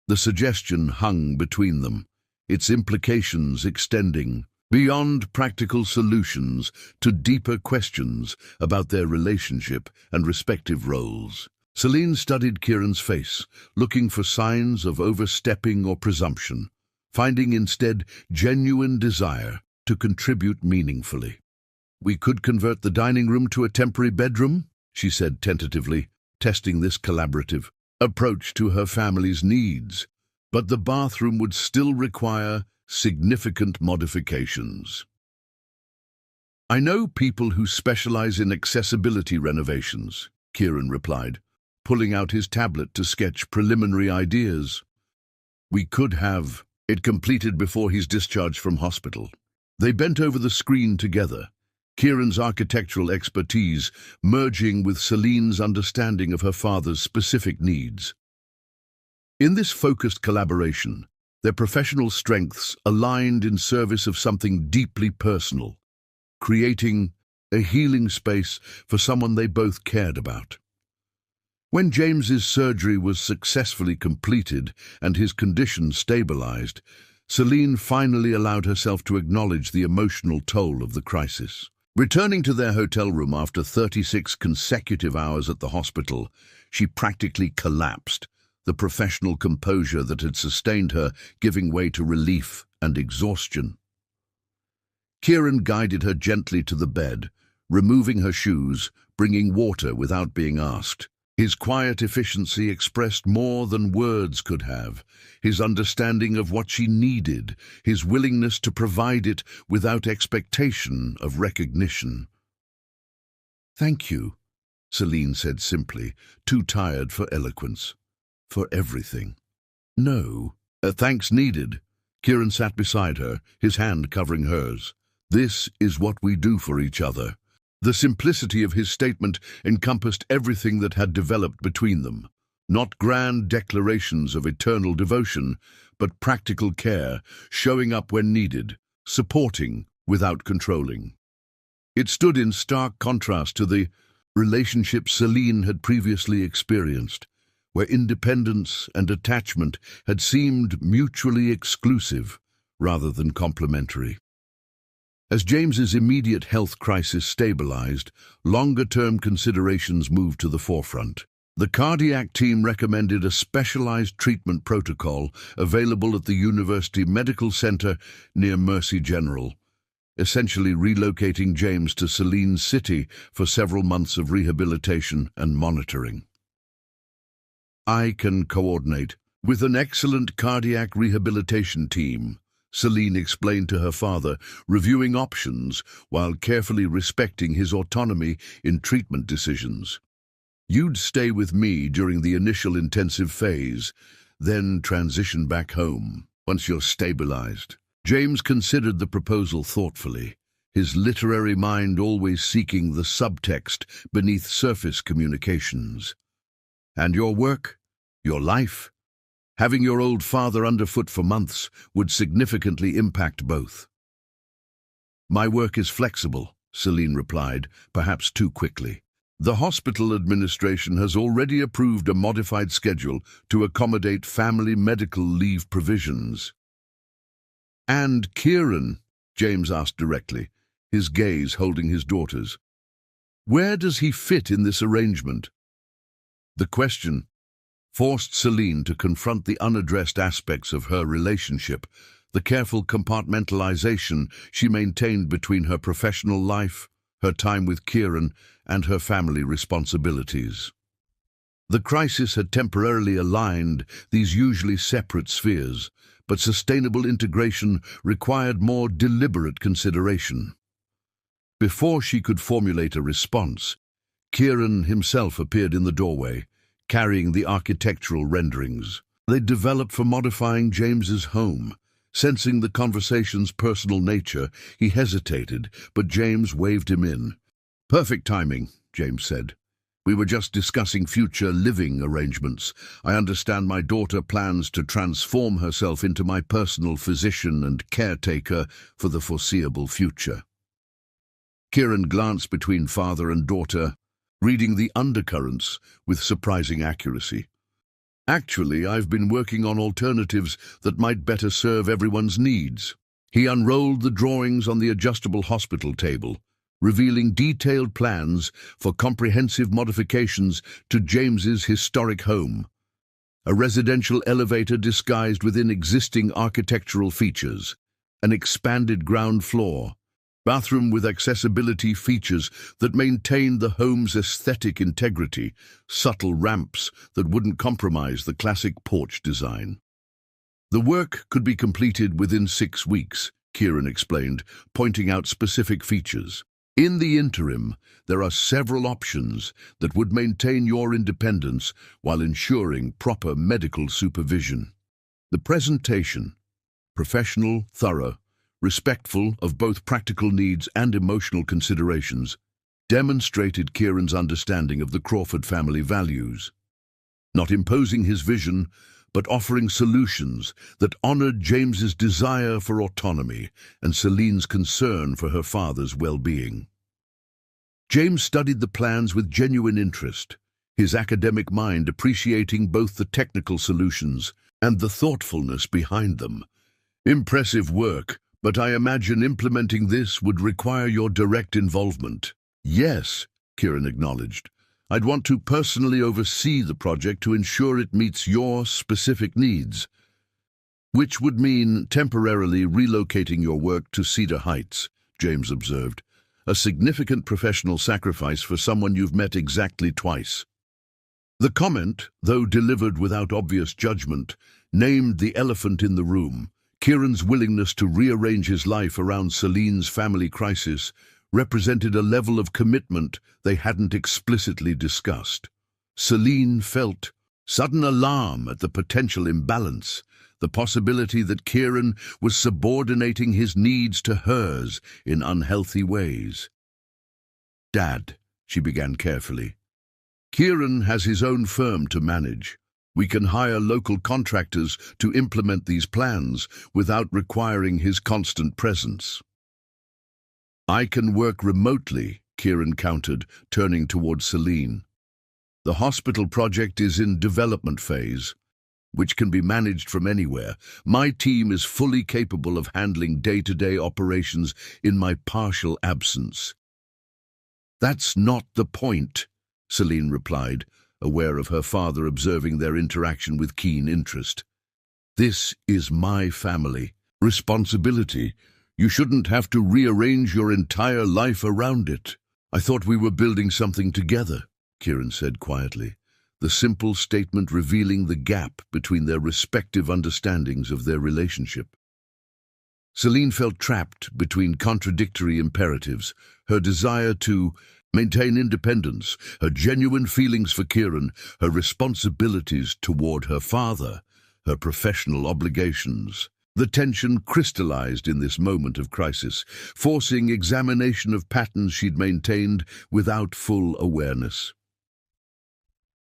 The suggestion hung between them, its implications extending beyond practical solutions to deeper questions about their relationship and respective roles. Celine studied Kieran's face, looking for signs of overstepping or presumption, finding instead genuine desire to contribute meaningfully. "We could convert the dining room to a temporary bedroom," she said tentatively, testing this collaborative approach to her family's needs. "But the bathroom would still require significant modifications." "I know people who specialize in accessibility renovations," Kieran replied, pulling out his tablet to sketch preliminary ideas. "We could have it completed before he's discharged from hospital." They bent over the screen together, Kieran's architectural expertise merging with Celine's understanding of her father's specific needs. In this focused collaboration, their professional strengths aligned in service of something deeply personal, creating a healing space for someone they both cared about. When James's surgery was successfully completed and his condition stabilized, Celine finally allowed herself to acknowledge the emotional toll of the crisis. Returning to their hotel room after 36 consecutive hours at the hospital, she practically collapsed, the professional composure that had sustained her giving way to relief and exhaustion. Kieran guided her gently to the bed, removing her shoes, bringing water without being asked. His quiet efficiency expressed more than words could have, his understanding of what she needed, his willingness to provide it without expectation of recognition. "Thank you," Celine said simply, too tired for eloquence. "For everything." "No, thanks needed." Kieran sat beside her, his hand covering hers. "This is what we do for each other." The simplicity of his statement encompassed everything that had developed between them. Not grand declarations of eternal devotion, but practical care, showing up when needed, supporting without controlling. It stood in stark contrast to the relationship Celine had previously experienced, where independence and attachment had seemed mutually exclusive rather than complementary. As James's immediate health crisis stabilized, longer-term considerations moved to the forefront. The cardiac team recommended a specialized treatment protocol available at the University Medical Center near Mercy General, essentially relocating James to Celine's city for several months of rehabilitation and monitoring. "I can coordinate with an excellent cardiac rehabilitation team," Celine explained to her father, reviewing options while carefully respecting his autonomy in treatment decisions. "You'd stay with me during the initial intensive phase, then transition back home once you're stabilized." James considered the proposal thoughtfully, his literary mind always seeking the subtext beneath surface communications. "And your work, your life? Having your old father underfoot for months would significantly impact both." "My work is flexible," Celine replied, perhaps too quickly. "The hospital administration has already approved a modified schedule to accommodate family medical leave provisions." "And Kieran?" James asked directly, his gaze holding his daughter's. "Where does he fit in this arrangement?" The question forced Celine to confront the unaddressed aspects of her relationship, the careful compartmentalization she maintained between her professional life, her time with Kieran, and her family responsibilities. The crisis had temporarily aligned these usually separate spheres, but sustainable integration required more deliberate consideration. Before she could formulate a response, Kieran himself appeared in the doorway, carrying the architectural renderings. They developed for modifying James's home. Sensing the conversation's personal nature, he hesitated, but James waved him in. "Perfect timing," James said. "We were just discussing future living arrangements. I understand my daughter plans to transform herself into my personal physician and caretaker for the foreseeable future." Kieran glanced between father and daughter, reading the undercurrents with surprising accuracy. "Actually, I've been working on alternatives that might better serve everyone's needs." He unrolled the drawings on the adjustable hospital table, revealing detailed plans for comprehensive modifications to James's historic home. A residential elevator disguised within existing architectural features, an expanded ground floor, bathroom with accessibility features that maintained the home's aesthetic integrity, subtle ramps that wouldn't compromise the classic porch design. The work could be completed within 6 weeks, Kieran explained, pointing out specific features. In the interim, there are several options that would maintain your independence while ensuring proper medical supervision. The presentation, professional, thorough, respectful of both practical needs and emotional considerations, demonstrated Kieran's understanding of the Crawford family values, not imposing his vision, but offering solutions that honored James's desire for autonomy and Celine's concern for her father's well-being. James studied the plans with genuine interest, his academic mind appreciating both the technical solutions and the thoughtfulness behind them. "Impressive work, but I imagine implementing this would require your direct involvement." "Yes," Kieran acknowledged. "I'd want to personally oversee the project to ensure it meets your specific needs, which would mean temporarily relocating your work to Cedar Heights," James observed. "A significant professional sacrifice for someone you've met exactly twice." The comment, though delivered without obvious judgment, named the elephant in the room. Kieran's willingness to rearrange his life around Celine's family crisis represented a level of commitment they hadn't explicitly discussed. Celine felt sudden alarm at the potential imbalance, the possibility that Kieran was subordinating his needs to hers in unhealthy ways. "Dad," she began carefully, "Kieran has his own firm to manage. We can hire local contractors to implement these plans without requiring his constant presence." "I can work remotely," Kieran countered, turning towards Celine. "The hospital project is in development phase, which can be managed from anywhere. My team is fully capable of handling day-to-day operations in my partial absence." "That's not the point," Celine replied, aware of her father observing their interaction with keen interest. "This is my family. Responsibility. You shouldn't have to rearrange your entire life around it." "I thought we were building something together," Kieran said quietly, the simple statement revealing the gap between their respective understandings of their relationship. Celine felt trapped between contradictory imperatives, her desire to maintain independence, her genuine feelings for Kieran, her responsibilities toward her father, her professional obligations. The tension crystallized in this moment of crisis, forcing examination of patterns she'd maintained without full awareness.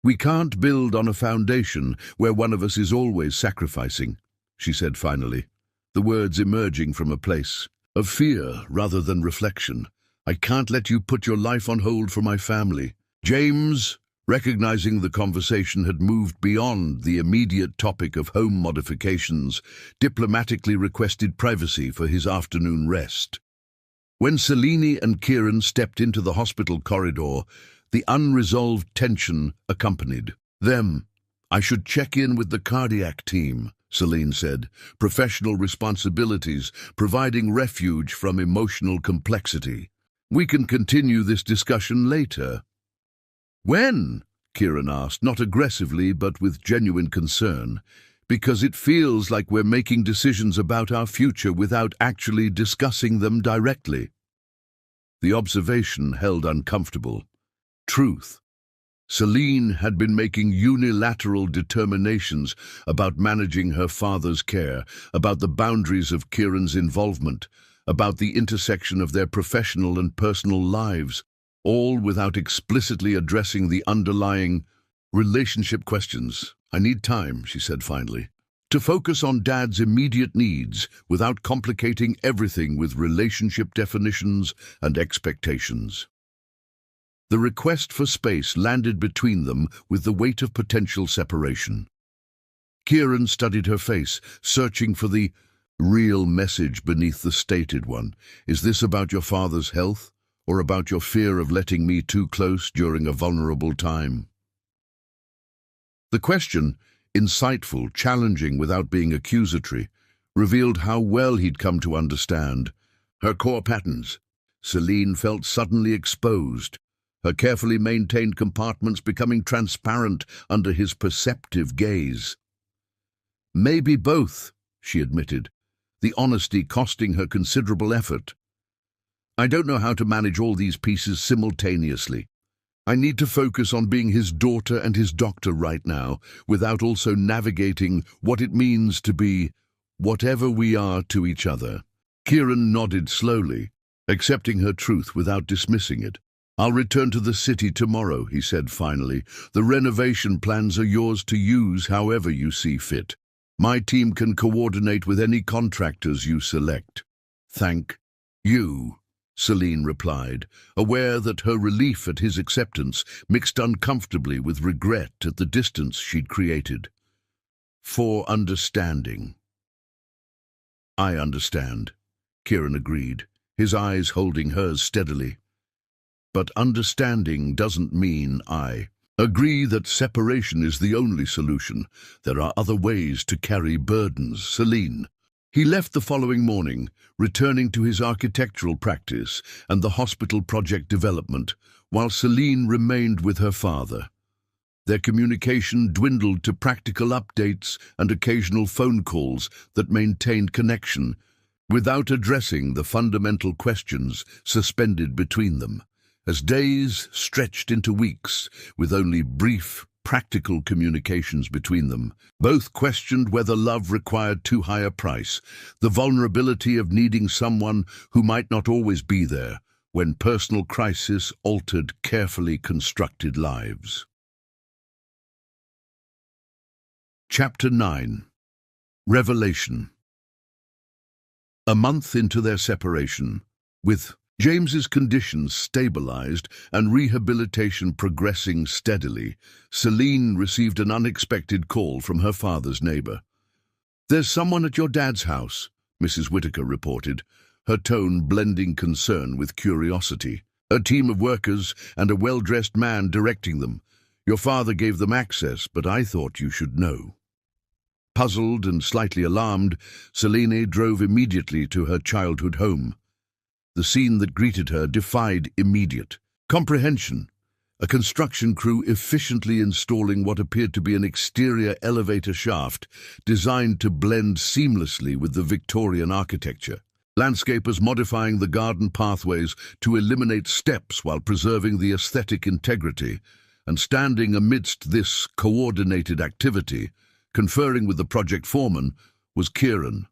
"We can't build on a foundation where one of us is always sacrificing," she said finally, the words emerging from a place of fear rather than reflection. "I can't let you put your life on hold for my family." James, recognizing the conversation had moved beyond the immediate topic of home modifications, diplomatically requested privacy for his afternoon rest. When Celine and Kieran stepped into the hospital corridor, the unresolved tension accompanied them. "I should check in with the cardiac team," Celine said, "professional responsibilities, providing refuge from emotional complexity. We can continue this discussion later." "When?" Kieran asked, not aggressively but with genuine concern, "because it feels like we're making decisions about our future without actually discussing them directly." The observation held uncomfortable. Truth. Celine had been making unilateral determinations about managing her father's care, about the boundaries of Kieran's involvement, about the intersection of their professional and personal lives, all without explicitly addressing the underlying relationship questions. "I need time," she said finally, "to focus on Dad's immediate needs without complicating everything with relationship definitions and expectations." The request for space landed between them with the weight of potential separation. Kieran studied her face, searching for the real message beneath the stated one. "Is this about your father's health, or about your fear of letting me too close during a vulnerable time?" The question, insightful, challenging without being accusatory, revealed how well he'd come to understand her core patterns. Celine felt suddenly exposed, her carefully maintained compartments becoming transparent under his perceptive gaze. "Maybe both," she admitted, the honesty costing her considerable effort. "I don't know how to manage all these pieces simultaneously. I need to focus on being his daughter and his doctor right now, without also navigating what it means to be whatever we are to each other." Kieran nodded slowly, accepting her truth without dismissing it. "I'll return to the city tomorrow," he said finally. "The renovation plans are yours to use however you see fit. My team can coordinate with any contractors you select." "Thank you," Celine replied, aware that her relief at his acceptance mixed uncomfortably with regret at the distance she'd created. "For understanding." "I understand," Kieran agreed, his eyes holding hers steadily. "But understanding doesn't mean I agree that separation is the only solution. There are other ways to carry burdens, Celine." He left the following morning, returning to his architectural practice and the hospital project development, while Celine remained with her father. Their communication dwindled to practical updates and occasional phone calls that maintained connection, without addressing the fundamental questions suspended between them. As days stretched into weeks, with only brief, practical communications between them, both questioned whether love required too high a price, the vulnerability of needing someone who might not always be there when personal crisis altered carefully constructed lives. Chapter 9. Revelation. A month into their separation, with James's conditions stabilized and rehabilitation progressing steadily, Celine received an unexpected call from her father's neighbor. "There's someone at your dad's house," Mrs. Whitaker reported, her tone blending concern with curiosity. "A team of workers and a well-dressed man directing them. Your father gave them access, but I thought you should know." Puzzled and slightly alarmed, Celine drove immediately to her childhood home. The scene that greeted her defied immediate comprehension. A construction crew efficiently installing what appeared to be an exterior elevator shaft designed to blend seamlessly with the Victorian architecture. Landscapers modifying the garden pathways to eliminate steps while preserving the aesthetic integrity, and standing amidst this coordinated activity, conferring with the project foreman, was Kieran.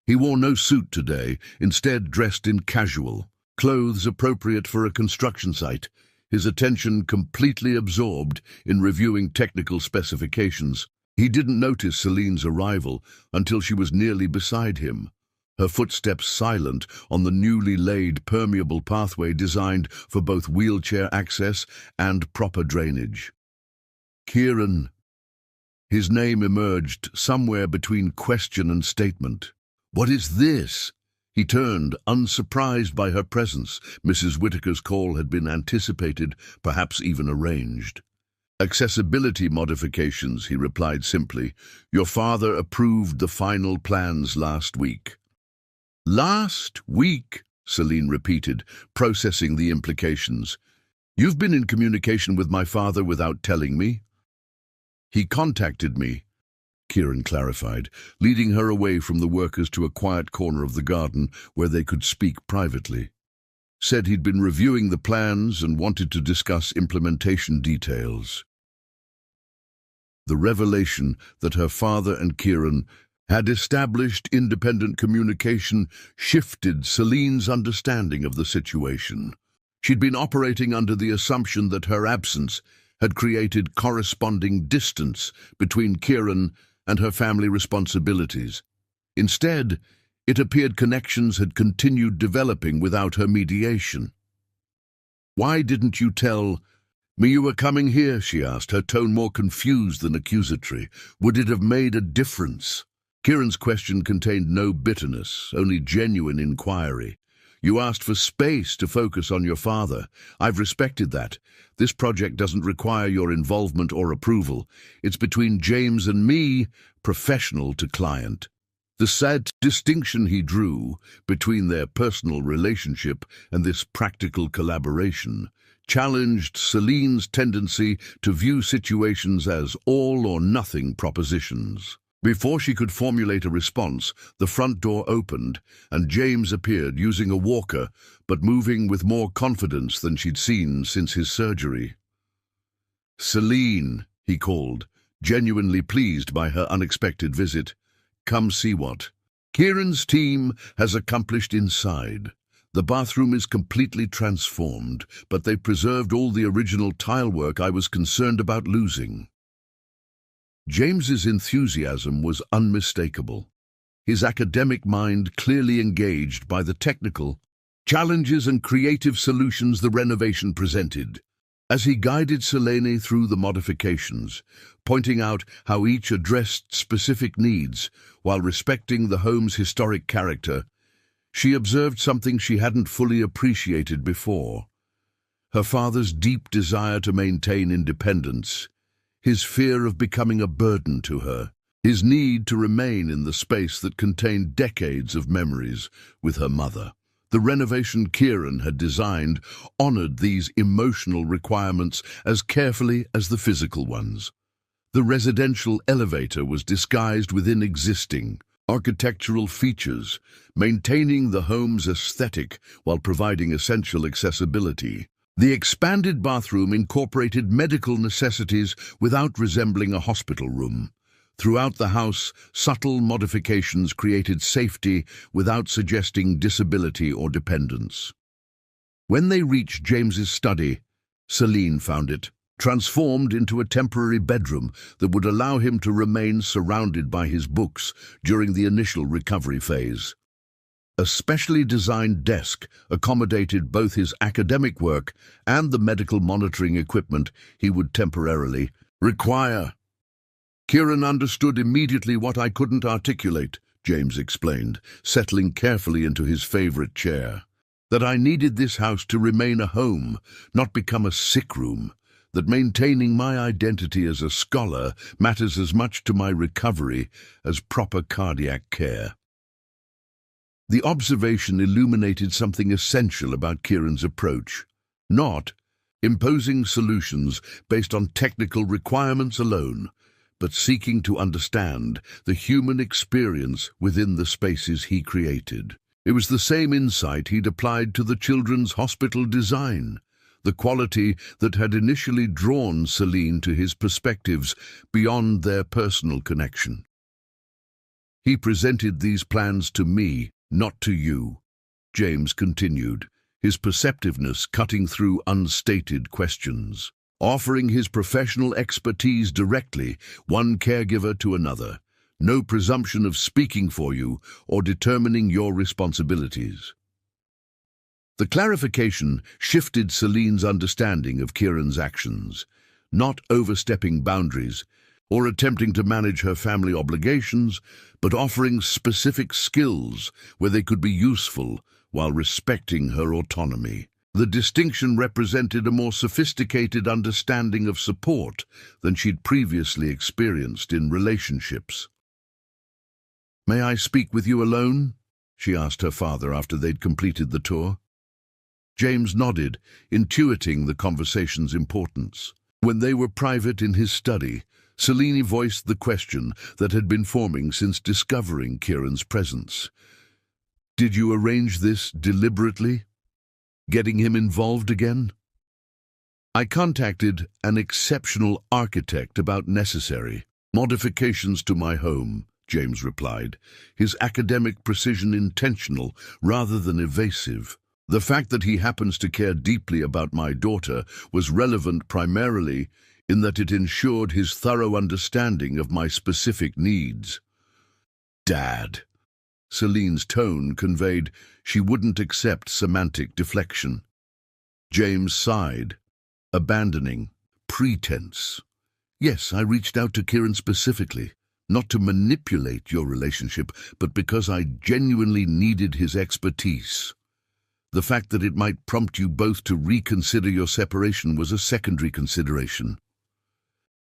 He wore no suit today, instead dressed in casual, clothes appropriate for a construction site, his attention completely absorbed in reviewing technical specifications. He didn't notice Celine's arrival until she was nearly beside him, her footsteps silent on the newly laid permeable pathway designed for both wheelchair access and proper drainage. "Kieran." His name emerged somewhere between question and statement. "What is this?" He turned, unsurprised by her presence. Mrs. Whitaker's call had been anticipated, perhaps even arranged. "Accessibility modifications," he replied simply. "Your father approved the final plans last week." "Last week?" Celine repeated, processing the implications. "You've been in communication with my father without telling me?" "He contacted me," Kieran clarified, leading her away from the workers to a quiet corner of the garden where they could speak privately. "Said he'd been reviewing the plans and wanted to discuss implementation details." The revelation that her father and Kieran had established independent communication shifted Celine's understanding of the situation. She'd been operating under the assumption that her absence had created corresponding distance between Kieran and her family responsibilities. Instead, it appeared connections had continued developing without her mediation. "Why didn't you tell me you were coming here?" she asked, her tone more confused than accusatory. "Would it have made a difference?" Kieran's question contained no bitterness, only genuine inquiry. "You asked for space to focus on your father. I've respected that. This project doesn't require your involvement or approval. It's between James and me, professional to client." The sad distinction he drew between their personal relationship and this practical collaboration challenged Celine's tendency to view situations as all-or-nothing propositions. Before she could formulate a response, the front door opened, and James appeared using a walker, but moving with more confidence than she'd seen since his surgery. "Celine," he called, genuinely pleased by her unexpected visit. "Come see what Kieran's team has accomplished inside. The bathroom is completely transformed, but they preserved all the original tilework I was concerned about losing." James's enthusiasm was unmistakable, his academic mind clearly engaged by the technical challenges and creative solutions the renovation presented. As he guided Selene through the modifications, pointing out how each addressed specific needs while respecting the home's historic character, she observed something she hadn't fully appreciated before: her father's deep desire to maintain independence, his fear of becoming a burden to her, his need to remain in the space that contained decades of memories with her mother. The renovation Kieran had designed honored these emotional requirements as carefully as the physical ones. The residential elevator was disguised within existing architectural features, maintaining the home's aesthetic while providing essential accessibility. The expanded bathroom incorporated medical necessities without resembling a hospital room. Throughout the house, subtle modifications created safety without suggesting disability or dependence. When they reached James's study, Celine found it transformed into a temporary bedroom that would allow him to remain surrounded by his books during the initial recovery phase. A specially designed desk accommodated both his academic work and the medical monitoring equipment he would temporarily require. "Kieran understood immediately what I couldn't articulate," James explained, settling carefully into his favorite chair. "That I needed this house to remain a home, not become a sick room. That maintaining my identity as a scholar matters as much to my recovery as proper cardiac care." The observation illuminated something essential about Kieran's approach: not imposing solutions based on technical requirements alone, but seeking to understand the human experience within the spaces he created. It was the same insight he'd applied to the children's hospital design, the quality that had initially drawn Celine to his perspectives beyond their personal connection. "He presented these plans to me, not to you," James continued, his perceptiveness cutting through unstated questions. "Offering his professional expertise directly, one caregiver to another. No presumption of speaking for you or determining your responsibilities." The clarification shifted Celine's understanding of Kieran's actions, not overstepping boundaries or attempting to manage her family obligations, but offering specific skills where they could be useful while respecting her autonomy. The distinction represented a more sophisticated understanding of support than she'd previously experienced in relationships. "May I speak with you alone?" she asked her father after they'd completed the tour. James nodded, intuiting the conversation's importance. When they were private in his study, Celine voiced the question that had been forming since discovering Kieran's presence. "Did you arrange this deliberately? Getting him involved again?" I contacted an exceptional architect about necessary modifications to my home, James replied, his academic precision intentional rather than evasive. The fact that he happens to care deeply about my daughter was relevant primarily in that it ensured his thorough understanding of my specific needs. Dad. Celine's tone conveyed she wouldn't accept semantic deflection. James sighed, abandoning pretense. Yes, I reached out to Kieran specifically, not to manipulate your relationship, but because I genuinely needed his expertise. The fact that it might prompt you both to reconsider your separation was a secondary consideration.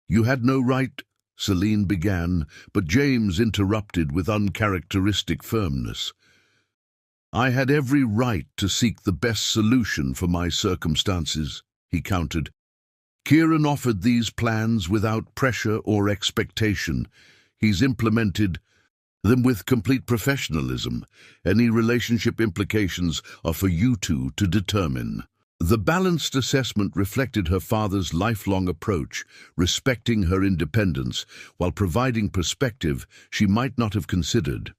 You had no right, Celine began, but James interrupted with uncharacteristic firmness. I had every right to seek the best solution for my circumstances, he countered. Kieran offered these plans without pressure or expectation. He's implemented them with complete professionalism. Any relationship implications are for you two to determine. The balanced assessment reflected her father's lifelong approach, respecting her independence while providing perspective she might not have considered.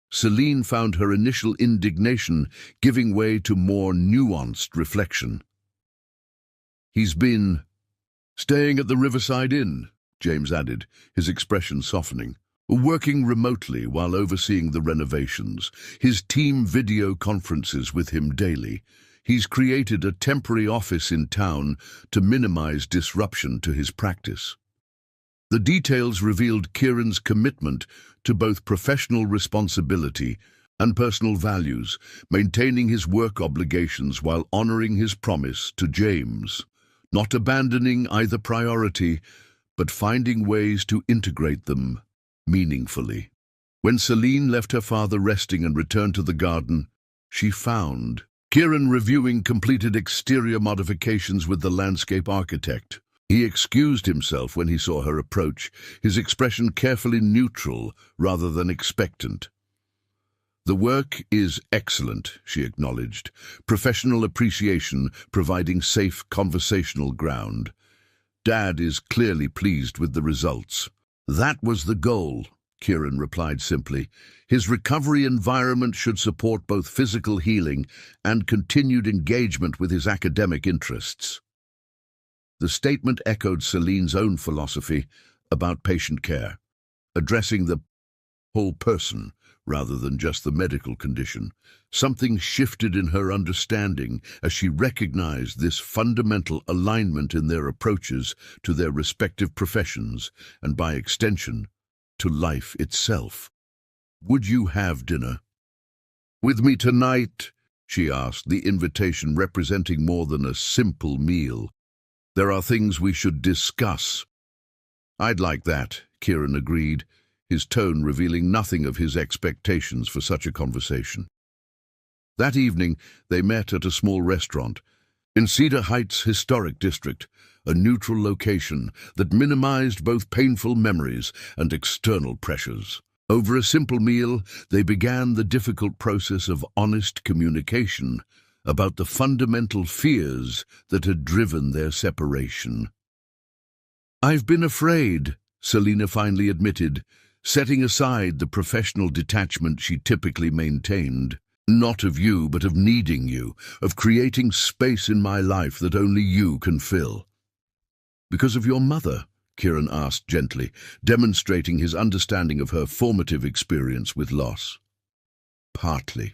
Celine found her initial indignation giving way to more nuanced reflection. He's been staying at the Riverside Inn, James added, his expression softening. Working remotely while overseeing the renovations, his team video conferences with him daily. He's created a temporary office in town to minimize disruption to his practice. The details revealed Kieran's commitment to both professional responsibility and personal values, maintaining his work obligations while honoring his promise to James, not abandoning either priority, but finding ways to integrate them meaningfully. When Celine left her father resting and returned to the garden, she found Kieran reviewing completed exterior modifications with the landscape architect. He excused himself when he saw her approach, his expression carefully neutral rather than expectant. The work is excellent, she acknowledged, professional appreciation providing safe conversational ground. Dad is clearly pleased with the results. That was the goal, Kieran replied simply. His recovery environment should support both physical healing and continued engagement with his academic interests. The statement echoed Celine's own philosophy about patient care, addressing the whole person rather than just the medical condition. Something shifted in her understanding as she recognized this fundamental alignment in their approaches to their respective professions and, by extension, to life itself. Would you have dinner with me tonight? She asked, the invitation representing more than a simple meal. There are things we should discuss. I'd like that, Kieran agreed, his tone revealing nothing of his expectations for such a conversation. That evening, they met at a small restaurant in Cedar Heights' historic district, a neutral location that minimized both painful memories and external pressures. Over a simple meal, they began the difficult process of honest communication about the fundamental fears that had driven their separation. I've been afraid, Selina finally admitted, setting aside the professional detachment she typically maintained. Not of you, but of needing you, of creating space in my life that only you can fill. Because of your mother? Kieran asked gently, demonstrating his understanding of her formative experience with loss. Partly.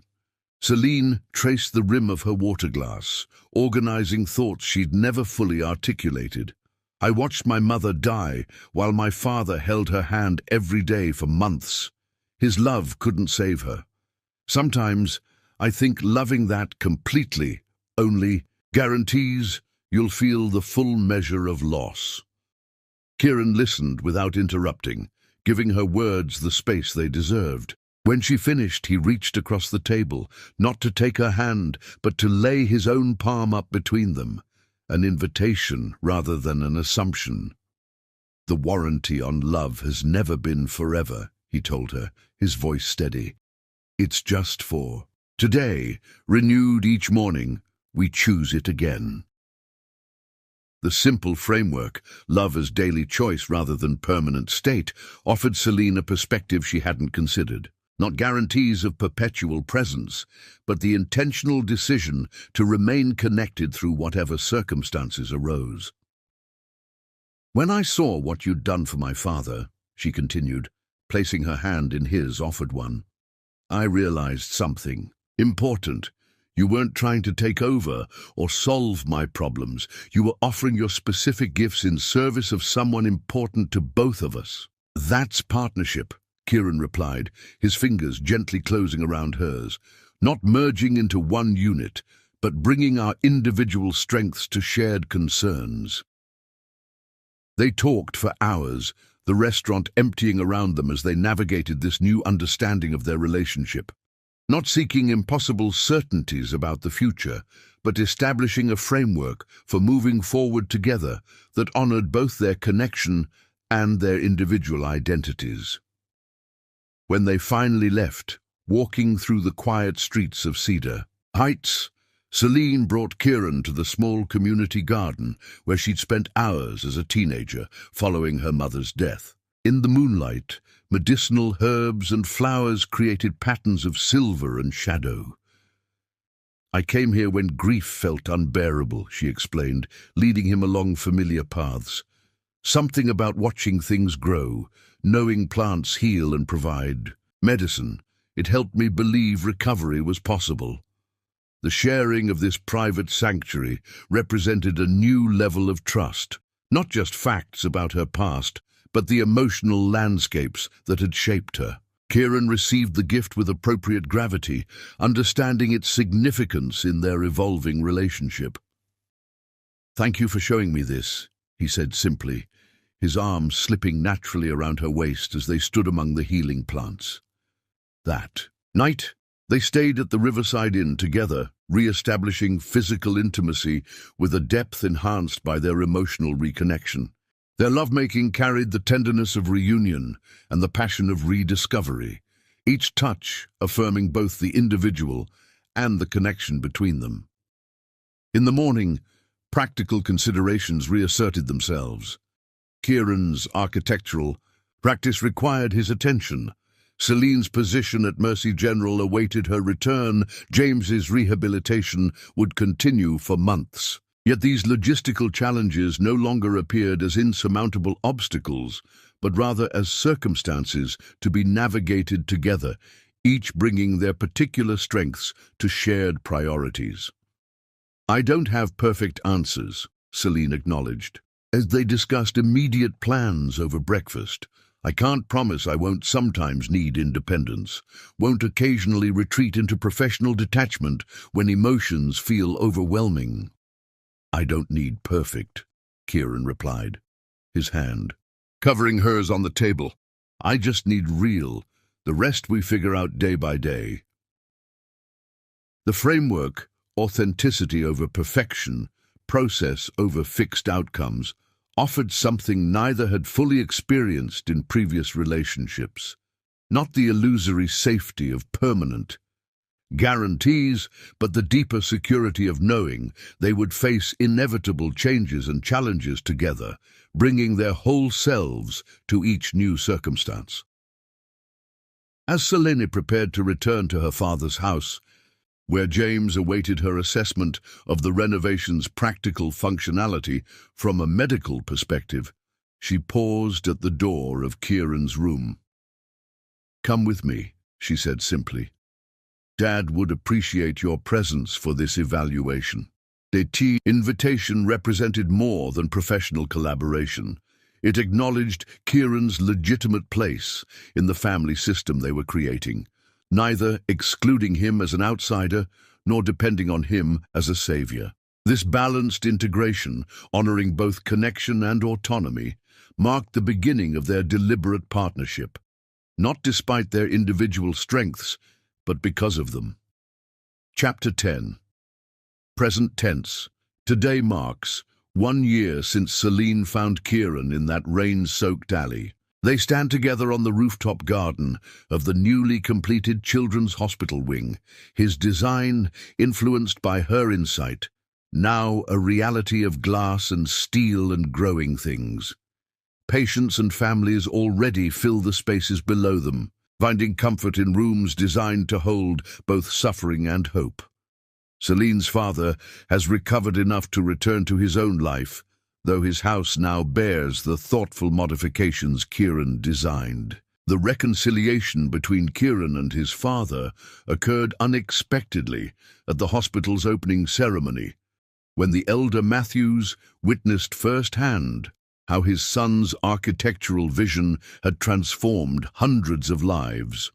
Celine traced the rim of her water glass, organizing thoughts she'd never fully articulated. I watched my mother die while my father held her hand every day for months. His love couldn't save her. Sometimes I think loving that completely only guarantees you'll feel the full measure of loss. Kieran listened without interrupting, giving her words the space they deserved. When she finished, he reached across the table, not to take her hand, but to lay his own palm up between them, an invitation rather than an assumption. The warranty on love has never been forever, he told her, his voice steady. It's just for today, renewed each morning, we choose it again. The simple framework, love as daily choice rather than permanent state, offered Celine a perspective she hadn't considered. Not guarantees of perpetual presence, but the intentional decision to remain connected through whatever circumstances arose. "When I saw what you'd done for my father," she continued, placing her hand in his offered one, "I realized something important. You weren't trying to take over or solve my problems. You were offering your specific gifts in service of someone important to both of us." "That's partnership," Kieran replied, his fingers gently closing around hers. "Not merging into one unit, but bringing our individual strengths to shared concerns." They talked for hours, the restaurant emptying around them as they navigated this new understanding of their relationship. Not seeking impossible certainties about the future, but establishing a framework for moving forward together that honored both their connection and their individual identities. When they finally left, walking through the quiet streets of Cedar Heights, Celine brought Kieran to the small community garden where she'd spent hours as a teenager following her mother's death. In the moonlight, medicinal herbs and flowers created patterns of silver and shadow. "I came here when grief felt unbearable," she explained, leading him along familiar paths. "Something about watching things grow, knowing plants heal and provide medicine. It helped me believe recovery was possible." The sharing of this private sanctuary represented a new level of trust, not just facts about her past, but the emotional landscapes that had shaped her. Kieran received the gift with appropriate gravity, understanding its significance in their evolving relationship. "Thank you for showing me this," he said simply, his arms slipping naturally around her waist as they stood among the healing plants. That night, they stayed at the Riverside Inn together, re-establishing physical intimacy with a depth enhanced by their emotional reconnection. Their lovemaking carried the tenderness of reunion and the passion of rediscovery, each touch affirming both the individual and the connection between them. In the morning, practical considerations reasserted themselves. Kieran's architectural practice required his attention. Celine's position at Mercy General awaited her return. James's rehabilitation would continue for months. Yet these logistical challenges no longer appeared as insurmountable obstacles, but rather as circumstances to be navigated together, each bringing their particular strengths to shared priorities. "I don't have perfect answers," Celine acknowledged, as they discussed immediate plans over breakfast. "I can't promise I won't sometimes need independence, won't occasionally retreat into professional detachment when emotions feel overwhelming." "I don't need perfect," Kieran replied, his hand covering hers on the table. "I just need real. The rest we figure out day by day." The framework, authenticity over perfection, process over fixed outcomes, offered something neither had fully experienced in previous relationships. Not the illusory safety of permanent guarantees, but the deeper security of knowing they would face inevitable changes and challenges together, bringing their whole selves to each new circumstance. As Selene prepared to return to her father's house, where James awaited her assessment of the renovation's practical functionality from a medical perspective, she paused at the door of Kieran's room. "Come with me," she said simply. "Dad would appreciate your presence for this evaluation." The tea invitation represented more than professional collaboration. It acknowledged Kieran's legitimate place in the family system they were creating, neither excluding him as an outsider nor depending on him as a savior. This balanced integration, honoring both connection and autonomy, marked the beginning of their deliberate partnership, not despite their individual strengths, but because of them. Chapter 10. Present tense. Today marks 1 year since Celine found Kieran in that rain-soaked alley. They stand together on the rooftop garden of the newly completed Children's Hospital wing, his design influenced by her insight, now a reality of glass and steel and growing things. Patients and families already fill the spaces below them, finding comfort in rooms designed to hold both suffering and hope. Celine's father has recovered enough to return to his own life, though his house now bears the thoughtful modifications Kieran designed. The reconciliation between Kieran and his father occurred unexpectedly at the hospital's opening ceremony, when the elder Matthews witnessed firsthand how his son's architectural vision had transformed hundreds of lives.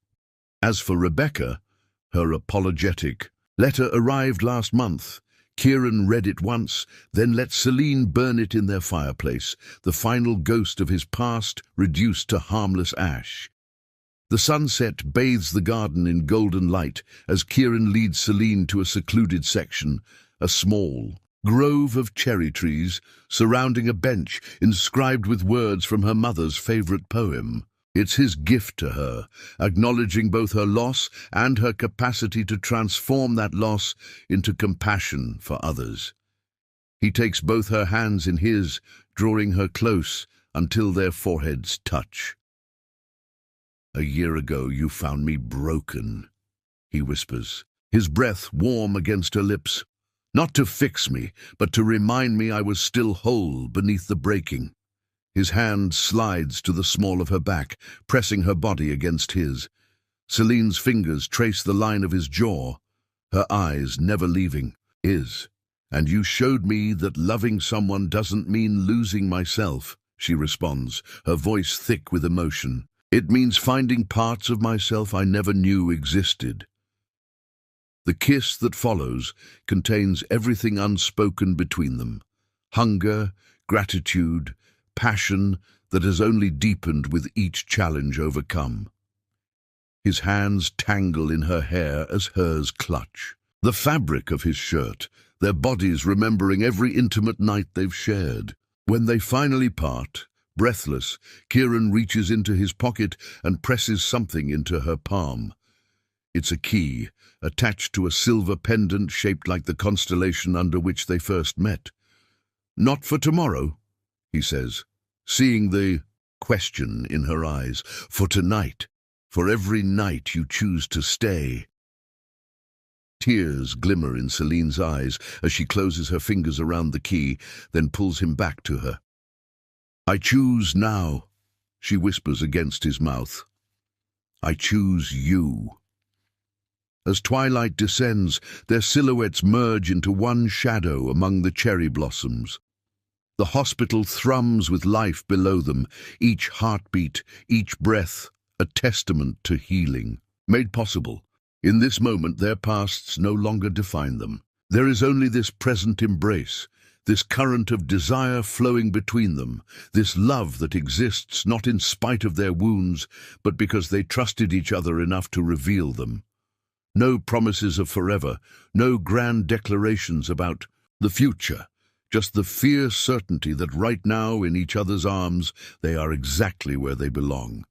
As for Rebecca, her apologetic letter arrived last month. Kieran read it once, then let Celine burn it in their fireplace, the final ghost of his past reduced to harmless ash. The sunset bathes the garden in golden light as Kieran leads Celine to a secluded section, a small grove of cherry trees surrounding a bench inscribed with words from her mother's favorite poem. It's his gift to her, acknowledging both her loss and her capacity to transform that loss into compassion for others. He takes both her hands in his, drawing her close until their foreheads touch. "A year ago you found me broken," he whispers, his breath warm against her lips. "Not to fix me, but to remind me I was still whole beneath the breaking." His hand slides to the small of her back, pressing her body against his. Celine's fingers trace the line of his jaw, her eyes never leaving his. "And you showed me that loving someone doesn't mean losing myself," she responds, her voice thick with emotion. "It means finding parts of myself I never knew existed." The kiss that follows contains everything unspoken between them: hunger, gratitude, passion that has only deepened with each challenge overcome. His hands tangle in her hair as hers clutch the fabric of his shirt, their bodies remembering every intimate night they've shared. When they finally part, breathless, Kieran reaches into his pocket and presses something into her palm. It's a key, attached to a silver pendant shaped like the constellation under which they first met. "Not for tomorrow," he says, seeing the question in her eyes. "For tonight, for every night you choose to stay." Tears glimmer in Celine's eyes as she closes her fingers around the key, then pulls him back to her. "I choose now," she whispers against his mouth. "I choose you." As twilight descends, their silhouettes merge into one shadow among the cherry blossoms. The hospital thrums with life below them, each heartbeat, each breath, a testament to healing. Made possible. In this moment, their pasts no longer define them. There is only this present embrace, this current of desire flowing between them, this love that exists not in spite of their wounds, but because they trusted each other enough to reveal them. No promises of forever, no grand declarations about the future, just the fierce certainty that right now in each other's arms they are exactly where they belong.